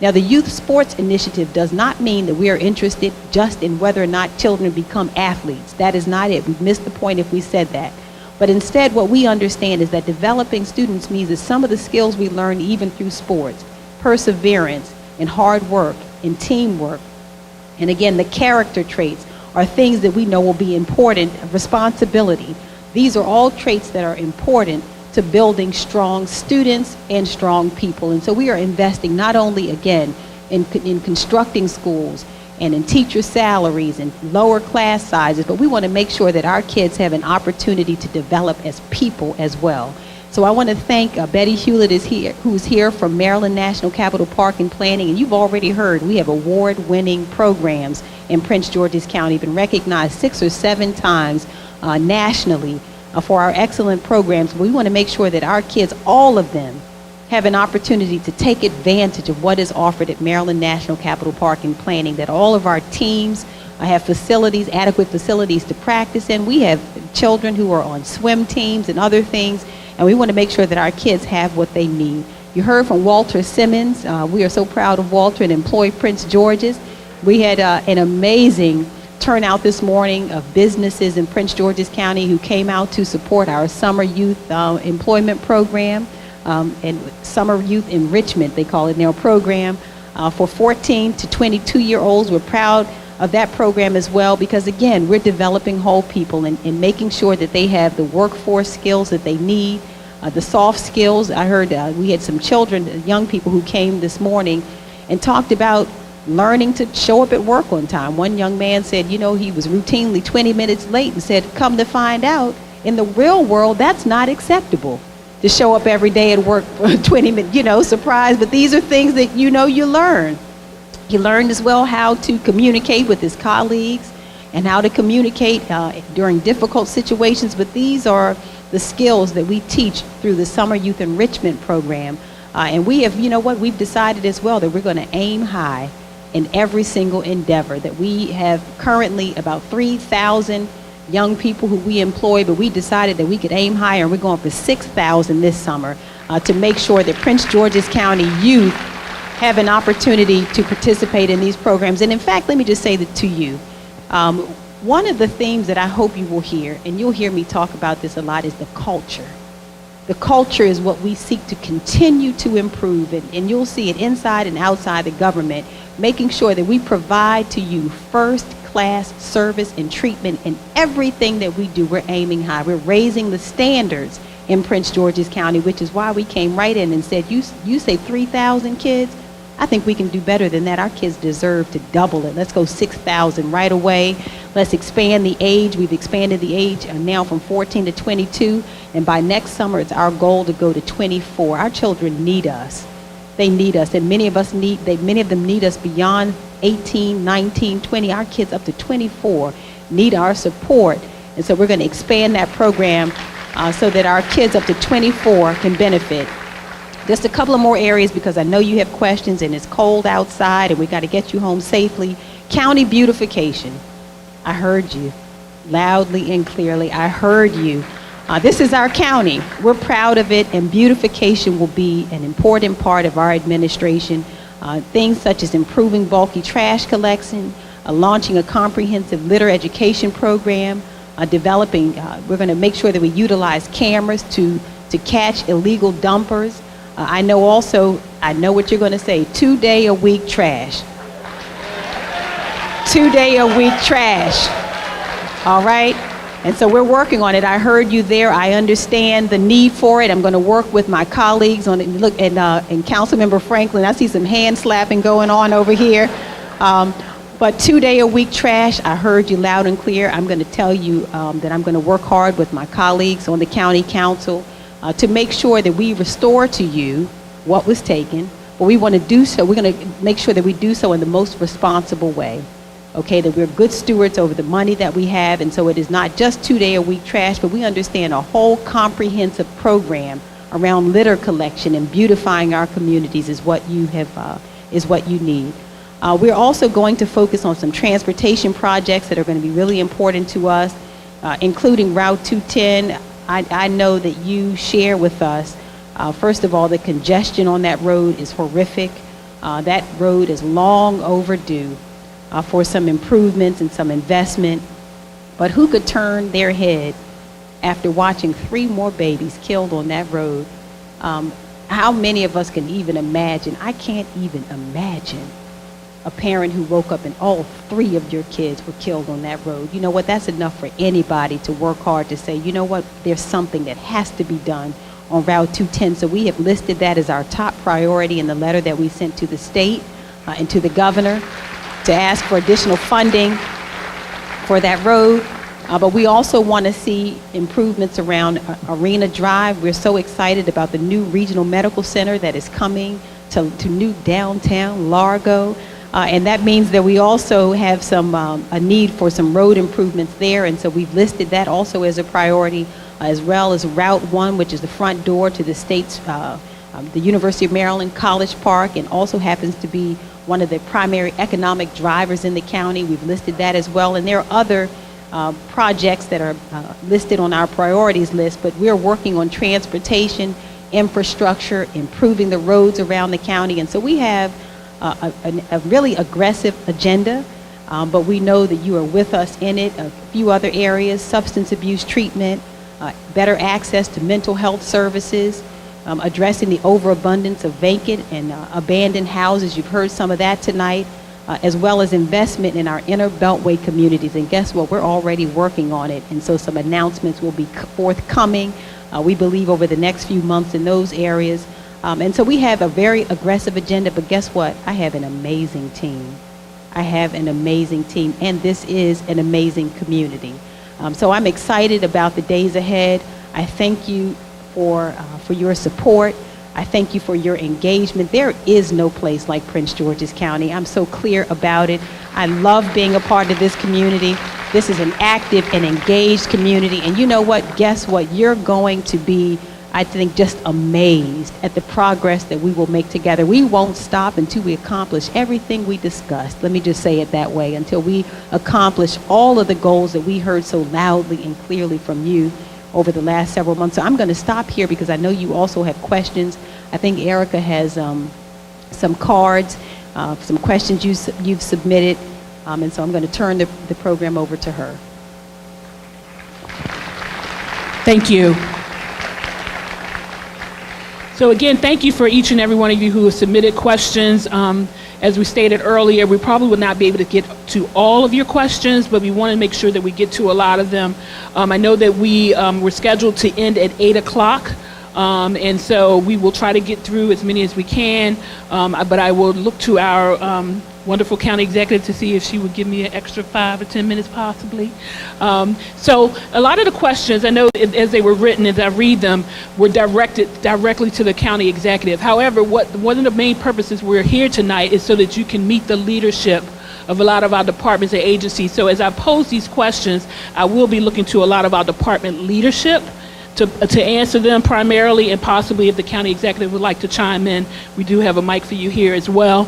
Now, the Youth Sports Initiative does not mean that we are interested just in whether or not children become athletes. That is not it. We've missed the point if we said that. But instead, what we understand is that developing students means that some of the skills we learn even through sports, perseverance and hard work and teamwork, and again, the character traits are things that we know will be important, responsibility. These are all traits that are important to building strong students and strong people. And so we are investing not only, again, in constructing schools and in teacher salaries and lower class sizes, but we want to make sure that our kids have an opportunity to develop as people as well. So I want to thank Betty Hewlett who's here from Maryland National Capital Park and Planning. And you've already heard we have award-winning programs in Prince George's County, been recognized 6 or 7 times nationally for our excellent programs. We want to make sure that our kids, all of them, have an opportunity to take advantage of what is offered at Maryland National Capital Park and Planning, that all of our teams have facilities, adequate facilities to practice in. We have children who are on swim teams and other things, and we want to make sure that our kids have what they need. You heard from Walter Simmons. We are so proud of Walter and employ Prince George's. We had an amazing turnout this morning of businesses in Prince George's County who came out to support our summer youth employment program and summer youth enrichment, they call it in their program, for 14 to 22-year-olds. We're proud of that program as well because, again, we're developing whole people and making sure that they have the workforce skills that they need, the soft skills. I heard we had some children, young people who came this morning and talked about learning to show up at work on time. One young man said, you know, he was routinely 20 minutes late and said, come to find out, in the real world, that's not acceptable to show up every day at work for 20 minutes, you know, surprise. But these are things that, you know, you learn. He learned as well how to communicate with his colleagues and how to communicate during difficult situations. But these are the skills that we teach through the Summer Youth Enrichment Program. And we have, you know what, we've decided as well that we're going to aim high in every single endeavor, that we have currently about 3,000 young people who we employ, but we decided that we could aim higher, and we're going for 6,000 this summer to make sure that Prince George's County youth have an opportunity to participate in these programs. And in fact, let me just say that to you, one of the themes that I hope you will hear, and you'll hear me talk about this a lot, is the culture. The culture is what we seek to continue to improve, and you'll see it inside and outside the government, making sure that we provide to you first-class service and treatment in everything that we do. We're aiming high. We're raising the standards in Prince George's County, which is why we came right in and said, you say 3,000 kids? I think we can do better than that. Our kids deserve to double it. Let's go 6,000 right away. Let's expand the age. We've expanded the age now from 14 to 22, and by next summer, it's our goal to go to 24. Our children need us. They need us, and many of them need us beyond 18, 19, 20. Our kids up to 24 need our support, and so we're going to expand that program so that our kids up to 24 can benefit. Just a couple of more areas because I know you have questions and it's cold outside and we got to get you home safely. County beautification. I heard you loudly and clearly. I heard you. This is our county. We're proud of it, and beautification will be an important part of our administration. Things such as improving bulky trash collection, launching a comprehensive litter education program, we're going to make sure that we utilize cameras to catch illegal dumpers. I know what you're going to say, 2-day-a-week trash. 2-day-a-week trash. All right? And so we're working on it. I heard you there. I understand the need for it. I'm going to work with my colleagues on it. Look, and Councilmember Franklin, I see some hand slapping going on over here. But 2-day-a-week trash, I heard you loud and clear. I'm going to tell you that I'm going to work hard with my colleagues on the county council to make sure that we restore to you what was taken. But we want to do so, we're going to make sure that we do so in the most responsible way. Okay, that we're good stewards over the money that we have, and so it is not just 2-day-a-week trash, but we understand a whole comprehensive program around litter collection and beautifying our communities is what you have, is what you need. We're also going to focus on some transportation projects that are going to be really important to us, including Route 210. I know that you share with us, first of all, the congestion on that road is horrific. That road is long overdue for some improvements and some investment. But who could turn their head after watching 3 more babies killed on that road? How many of us can even imagine? I can't even imagine a parent who woke up and all 3 of your kids were killed on that road. You know what? That's enough for anybody to work hard to say, you know what? There's something that has to be done on Route 210. So we have listed that as our top priority in the letter that we sent to the state and to the governor to ask for additional funding for that road. But we also want to see improvements around Arena Drive. We're so excited about the new regional medical center that is coming to new downtown Largo. And that means that we also have some a need for some road improvements there. And so we've listed that also as a priority, as well as Route 1, which is the front door to the state's, the University of Maryland College Park, and also happens to be one of the primary economic drivers in the county. We've listed that as well. And there are other projects that are listed on our priorities list, but we're working on transportation, infrastructure, improving the roads around the county. And so we have a really aggressive agenda, but we know that you are with us in it. A few other areas: substance abuse treatment, better access to mental health services, addressing the overabundance of vacant and abandoned houses. You've heard some of that tonight, as well as investment in our inner Beltway communities. And guess what? We're already working on it. And so some announcements will be forthcoming, we believe, over the next few months in those areas. And so we have a very aggressive agenda, but guess what? I have an amazing team. I have an amazing team, and this is an amazing community. So I'm excited about the days ahead. I thank you for your support. I thank you for your engagement. There is no place like Prince George's County. I'm so clear about it. I love being a part of this community. This is an active and engaged community. And you know what? Guess what? You're going to be, I think, just amazed at the progress that we will make together. We won't stop until we accomplish everything we discussed. Let me just say it that way, until we accomplish all of the goals that we heard so loudly and clearly from you over the last several months. So I'm going to stop here because I know you also have questions. I think Erica has some cards, some questions you've submitted, and so I'm going to turn the program over to her. Thank you. So again, thank you for each and every one of you who have submitted questions. As we stated earlier, we probably would not be able to get to all of your questions, but we want to make sure that we get to a lot of them. I know that we were scheduled to end at 8 o'clock, and so we will try to get through as many as we can, but I will look to our wonderful county executive to see if she would give me an extra 5 or 10 minutes possibly. So a lot of the questions, I know as they were written, as I read them, were directed directly to the county executive. However, one of the main purposes we're here tonight is so that you can meet the leadership of a lot of our departments and agencies. So as I pose these questions, I will be looking to a lot of our department leadership to answer them primarily, and possibly if the county executive would like to chime in, we do have a mic for you here as well.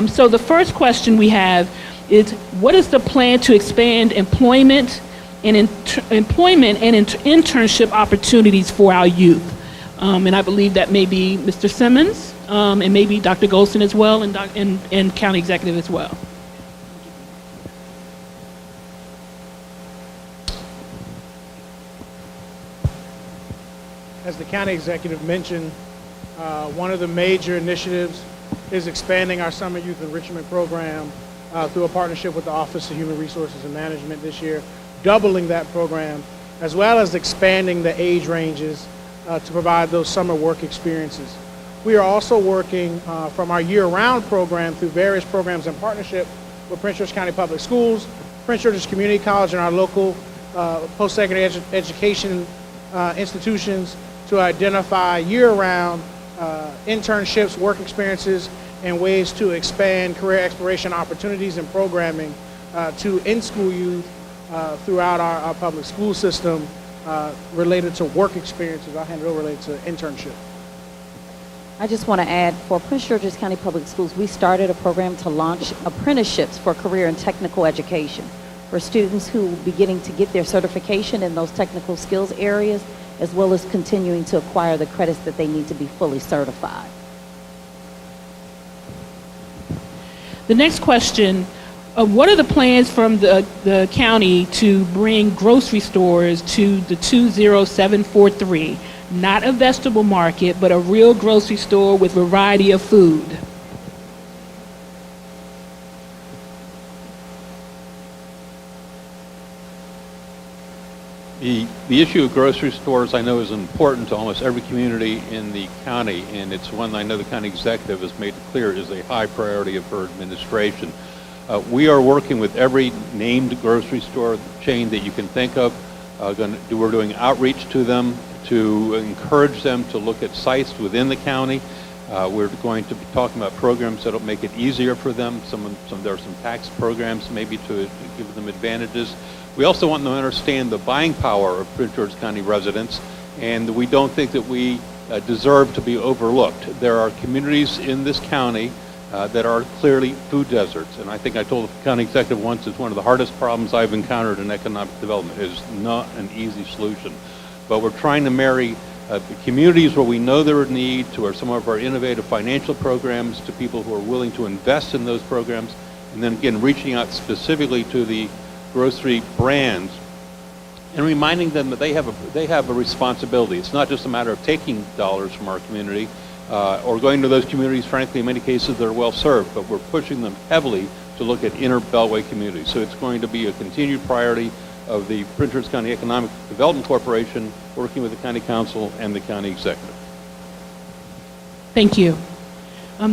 So the first question we have is, what is the plan to expand employment and internship opportunities for our youth? And I believe that may be Mr. Simmons, and maybe Dr. Golson as well, and county executive as well. As the county executive mentioned, one of the major initiatives is expanding our summer youth enrichment program through a partnership with the Office of Human Resources and Management this year, doubling that program, as well as expanding the age ranges to provide those summer work experiences. We are also working from our year-round program through various programs in partnership with Prince George's County Public Schools, Prince George's Community College, and our local post-secondary education institutions to identify year-round internships, work experiences, and ways to expand career exploration opportunities and programming to in-school youth throughout our public school system related to work experiences. I'll hand it over related to internship. I just want to add, for Prince George's County Public Schools, we started a program to launch apprenticeships for career and technical education for students who will be getting to get their certification in those technical skills areas, as well as continuing to acquire the credits that they need to be fully certified. The next question, what are the plans from the county to bring grocery stores to the 20743? Not a vegetable market, but a real grocery store with variety of food. The issue of grocery stores I know is important to almost every community in the county, and it's one I know the county executive has made clear is a high priority of her administration. We are working with every named grocery store chain that you can think of. We're doing outreach to them to encourage them to look at sites within the county. We're going to be talking about programs that will make it easier for them. There are some tax programs maybe to give them advantages. We also want them to understand the buying power of Prince George's County residents, and we don't think that we deserve to be overlooked. There are communities in this county that are clearly food deserts, and I think I told the county executive once it's one of the hardest problems I've encountered in economic development. It is not an easy solution, but we're trying to marry the communities where we know there are need to some of our innovative financial programs, to people who are willing to invest in those programs, and then again reaching out specifically to the grocery brands and reminding them that they have a responsibility. It's not just a matter of taking dollars from our community or going to those communities, frankly, in many cases they're well served, but we're pushing them heavily to look at inner Beltway communities. So it's going to be a continued priority of the Prince George's County Economic Development Corporation, working with the County Council and the County Executive. Thank you. I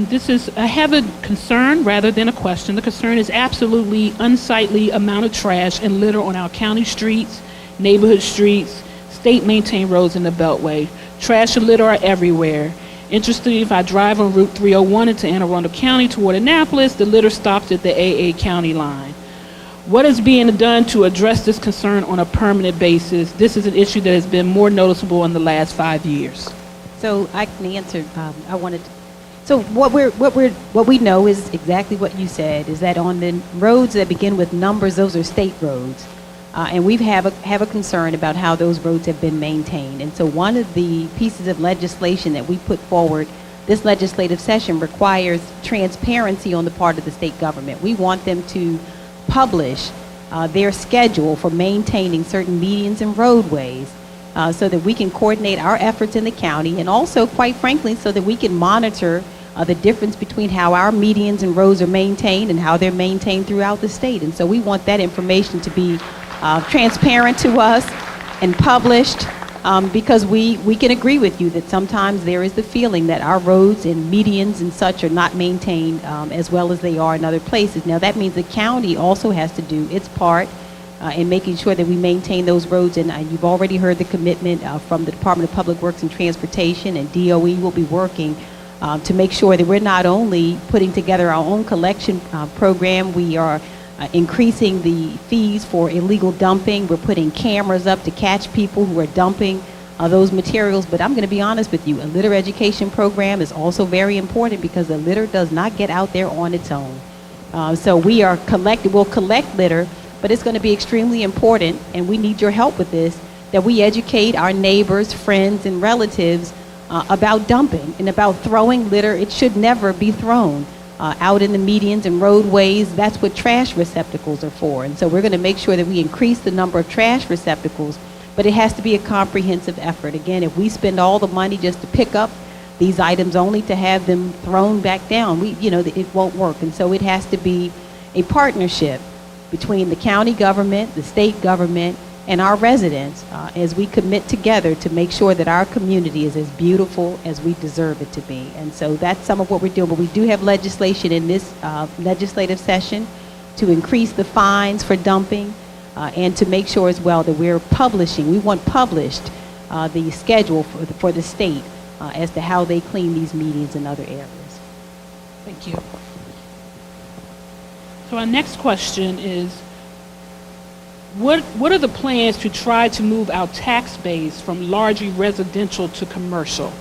have a concern rather than a question. The concern is absolutely unsightly amount of trash and litter on our county streets, neighborhood streets, state maintained roads in the Beltway. Trash and litter are everywhere. Interestingly, if I drive on Route 301 into Anne Arundel County toward Annapolis, the litter stops at the AA County line. What is being done to address this concern on a permanent basis? This is an issue that has been more noticeable in the last 5 years. So I can answer. So what we know is exactly what you said, is that on the roads that begin with numbers, those are state roads. And we have a concern about how those roads have been maintained. And so one of the pieces of legislation that we put forward this legislative session requires transparency on the part of the state government. We want them to publish their schedule for maintaining certain medians and roadways so that we can coordinate our efforts in the county, and also, quite frankly, so that we can monitor the difference between how our medians and roads are maintained and how they're maintained throughout the state. And so we want that information to be transparent to us and published, because we can agree with you that sometimes there is the feeling that our roads and medians and such are not maintained as well as they are in other places. Now that means the county also has to do its part in making sure that we maintain those roads, and you've already heard the commitment from the Department of Public Works and Transportation, and DOE will be working to make sure that we're not only putting together our own collection program, we are increasing the fees for illegal dumping. We're putting cameras up to catch people who are dumping those materials. But I'm going to be honest with you, a litter education program is also very important, because the litter does not get out there on its own. So we'll collect litter, but it's going to be extremely important, and we need your help with this, that we educate our neighbors, friends, and relatives about dumping and about throwing litter. It should never be thrown out in the medians and roadways. That's what trash receptacles are for. And so we're going to make sure that we increase the number of trash receptacles, but it has to be a comprehensive effort. Again, if we spend all the money just to pick up these items only to have them thrown back down, it won't work. And so it has to be a partnership between the county government, the state government, and our residents as we commit together to make sure that our community is as beautiful as we deserve it to be. And so that's some of what we're doing. But we do have legislation in this legislative session to increase the fines for dumping, and to make sure as well that we're publishing. We want published the schedule for the state as to how they clean these medians and other areas. Thank you. So our next question is, what are the plans to try to move our tax base from largely residential to commercial?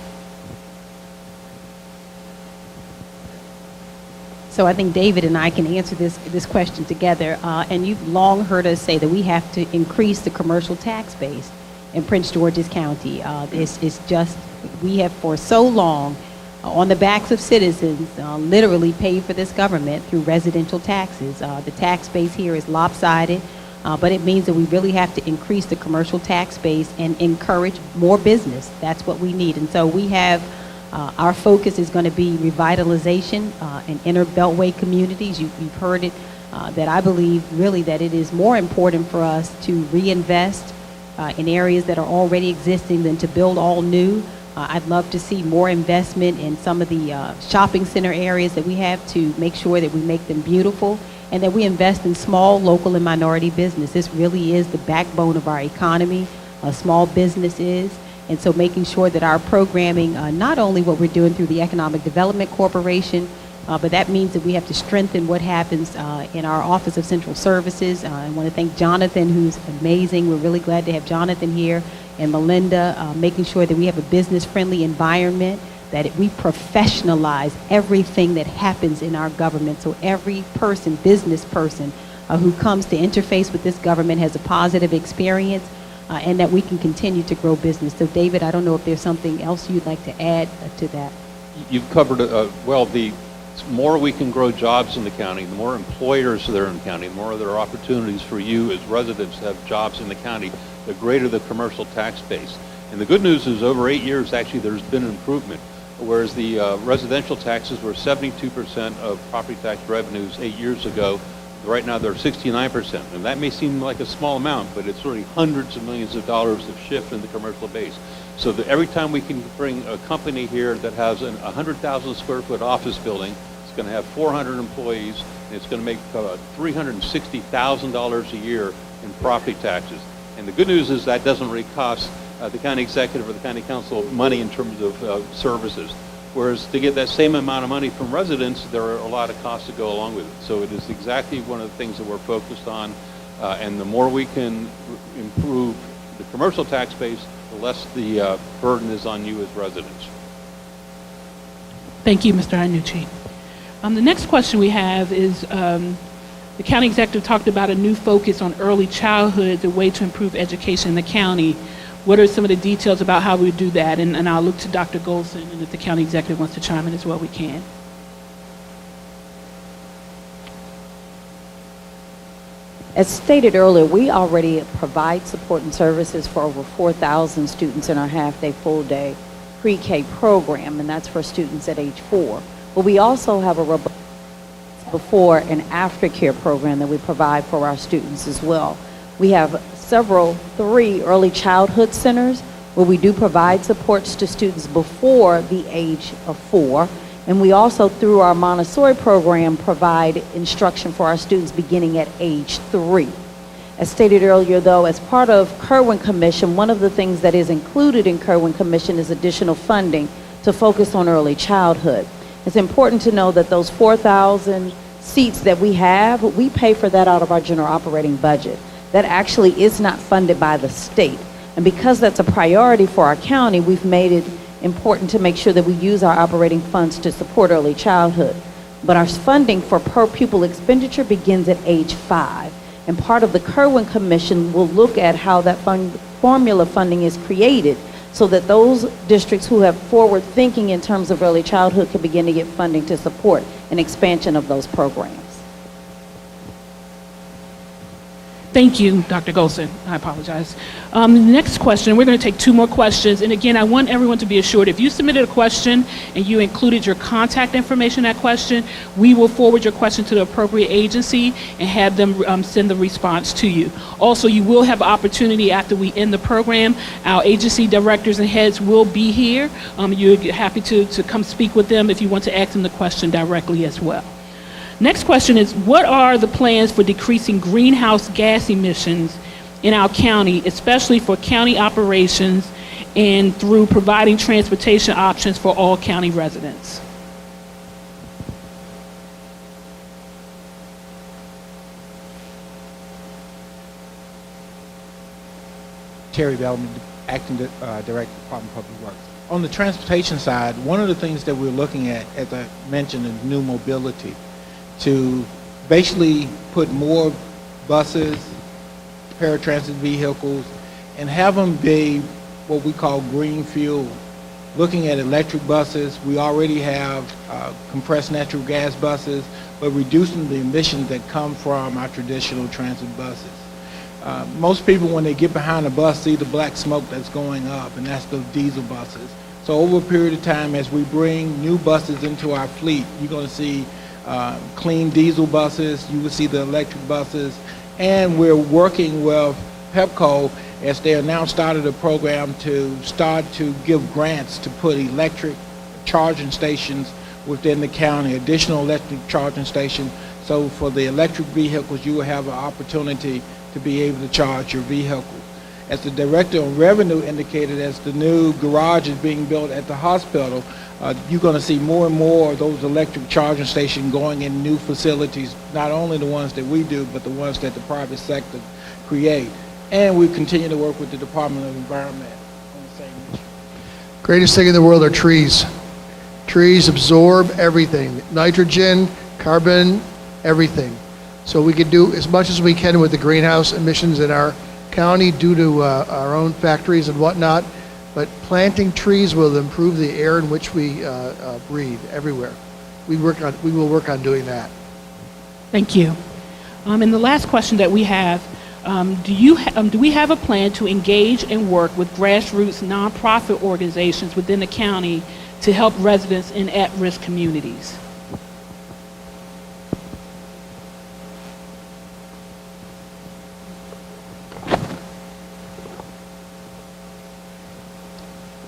So I think David and I can answer this question together. And you've long heard us say that we have to increase the commercial tax base in Prince George's County. It's just, we have for so long, on the backs of citizens, literally paid for this government through residential taxes. The tax base here is lopsided, but it means that we really have to increase the commercial tax base and encourage more business. That's what we need. And so we have, our focus is going to be revitalization in inner beltway communities. You've heard it, that I believe really that it is more important for us to reinvest in areas that are already existing than to build all new. I'd love to see more investment in some of the shopping center areas that we have to make sure that we make them beautiful and that we invest in small, local, and minority business. This really is the backbone of our economy, small business is. And so making sure that our programming, not only what we're doing through the Economic Development Corporation, but that means that we have to strengthen what happens in our Office of Central Services. I want to thank Jonathan, who's amazing. We're really glad to have Jonathan here, and Melinda, making sure that we have a business-friendly environment, that we professionalize everything that happens in our government. So every person, business person, who comes to interface with this government has a positive experience, and that we can continue to grow business. So David, I don't know if there's something else you'd like to add to that. You've covered well. The more we can grow jobs in the county, the more employers there in the county, the more there are opportunities for you as residents to have jobs in the county, the greater the commercial tax base. And the good news is over 8 years, actually, there's been an improvement. Whereas the residential taxes were 72% of property tax revenues 8 years ago, right now they're 69%. And that may seem like a small amount, but it's really hundreds of millions of dollars of shift in the commercial base. So that every time we can bring a company here that has a 100,000 square foot office building, it's going to have 400 employees, and it's going to make $360,000 a year in property taxes. And the good news is that doesn't really cost the county executive or the county council money in terms of services. Whereas to get that same amount of money from residents, there are a lot of costs that go along with it. So it is exactly one of the things that we're focused on. And the more we can improve the commercial tax base, the less the burden is on you as residents. Thank you, Mr. Iannucci. The next question we have is, the county executive talked about a new focus on early childhood as a way to improve education in the county. What are some of the details about how we do that? And I'll look to Dr. Golson, and if the county executive wants to chime in as well, we can. As stated earlier, we already provide support and services for over 4,000 students in our half-day, full-day pre-K program, and that's for students at age 4. But we also have a robust before and after care program that we provide for our students as well. We have 3 early childhood centers where we do provide supports to students before the age of 4. And we also, through our Montessori program, provide instruction for our students beginning at age 3. As stated earlier, though, as part of Kerwin Commission, one of the things that is included in Kerwin Commission is additional funding to focus on early childhood. It's important to know that those 4,000 seats that we have, we pay for that out of our general operating budget. That actually is not funded by the state. And because that's a priority for our county, we've made it important to make sure that we use our operating funds to support early childhood. But our funding for per pupil expenditure begins at age 5. And part of the Kerwin Commission will look at how that formula funding is created so that those districts who have forward thinking in terms of early childhood can begin to get funding to support an expansion of those programs. Thank you, Dr. Golson. I apologize. The next question, we're going to take 2 more questions. And again, I want everyone to be assured, if you submitted a question and you included your contact information in that question, we will forward your question to the appropriate agency and have them send the response to you. Also, you will have opportunity after we end the program. Our agency directors and heads will be here. You're happy to come speak with them if you want to ask them the question directly as well. Next question is, what are the plans for decreasing greenhouse gas emissions in our county, especially for county operations and through providing transportation options for all county residents? Terry Bellamy, Acting Director, Department of Public Works. On the transportation side, one of the things that we're looking at, as I mentioned, is new mobility, to basically put more buses, paratransit vehicles, and have them be what we call green fuel. Looking at electric buses, we already have compressed natural gas buses, but reducing the emissions that come from our traditional transit buses. Most people, when they get behind a bus, see the black smoke that's going up, and that's the diesel buses. So over a period of time, as we bring new buses into our fleet, you're going to see clean diesel buses, you will see the electric buses, and we're working with PEPCO as they are now started a program to start to give grants to put electric charging stations within the county, additional electric charging stations. So for the electric vehicles, you will have an opportunity to be able to charge your vehicle. As the Director of Revenue indicated, as the new garage is being built at the hospital, you're going to see more and more of those electric charging stations going in new facilities, not only the ones that we do, but the ones that the private sector create. And we continue to work with the Department of Environment on the same issue. Greatest thing in the world are trees. Trees absorb everything, nitrogen, carbon, everything. So we can do as much as we can with the greenhouse emissions in our county due to our own factories and whatnot, but planting trees will improve the air in which we breathe everywhere. We will work on doing that. Thank you. And the last question that we have, do we have a plan to engage and work with grassroots nonprofit organizations within the county to help residents in at-risk communities?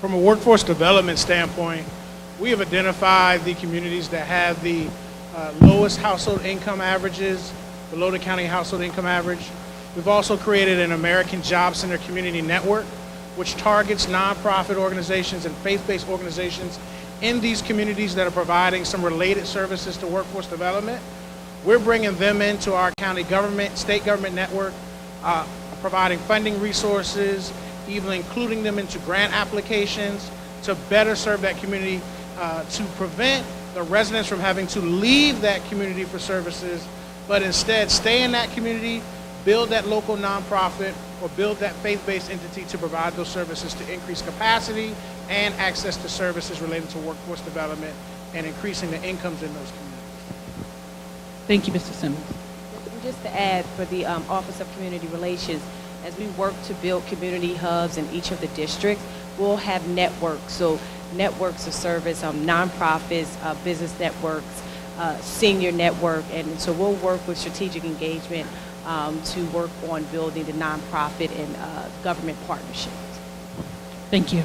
From a workforce development standpoint, we have identified the communities that have the lowest household income averages, below the county household income average. We've also created an American Job Center Community Network, which targets nonprofit organizations and faith-based organizations in these communities that are providing some related services to workforce development. We're bringing them into our county government, state government network, providing funding resources, even including them into grant applications to better serve that community, to prevent the residents from having to leave that community for services, but instead stay in that community, build that local nonprofit, or build that faith-based entity to provide those services to increase capacity and access to services related to workforce development and increasing the incomes in those communities. Thank you, Mr. Simmons. And just to add, for the Office of Community Relations, as we work to build community hubs in each of the districts, we'll have networks. So networks of service, nonprofits, business networks, senior network, and so we'll work with strategic engagement to work on building the nonprofit and government partnerships. Thank you.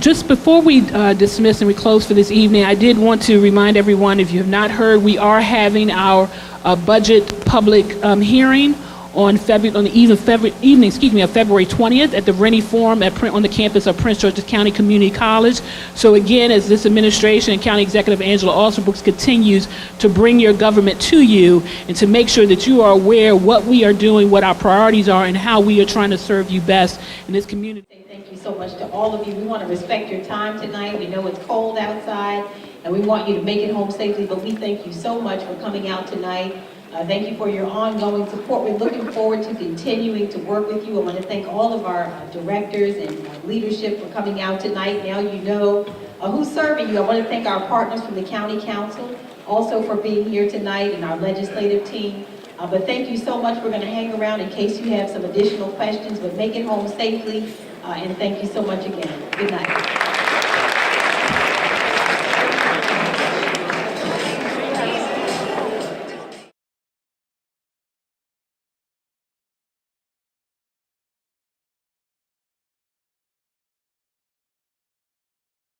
Just before we dismiss and we close for this evening, I did want to remind everyone, if you have not heard, we are having our budget public hearing on February 20th at the Rennie Forum on the campus of Prince George's County Community College. So again, as this administration and County Executive Angela Alsobrooks continues to bring your government to you and to make sure that you are aware of what we are doing, what our priorities are, and how we are trying to serve you best in this community. Thank you so much to all of you. We want to respect your time tonight. We know it's cold outside, and we want you to make it home safely, but we thank you so much for coming out tonight. Thank you for your ongoing support. We're looking forward to continuing to work with you. I want to thank all of our directors and leadership for coming out tonight. Now you know who's serving you. I want to thank our partners from the County Council also for being here tonight and our legislative team. But thank you so much. We're going to hang around in case you have some additional questions, but make it home safely. And thank you so much again. Good night.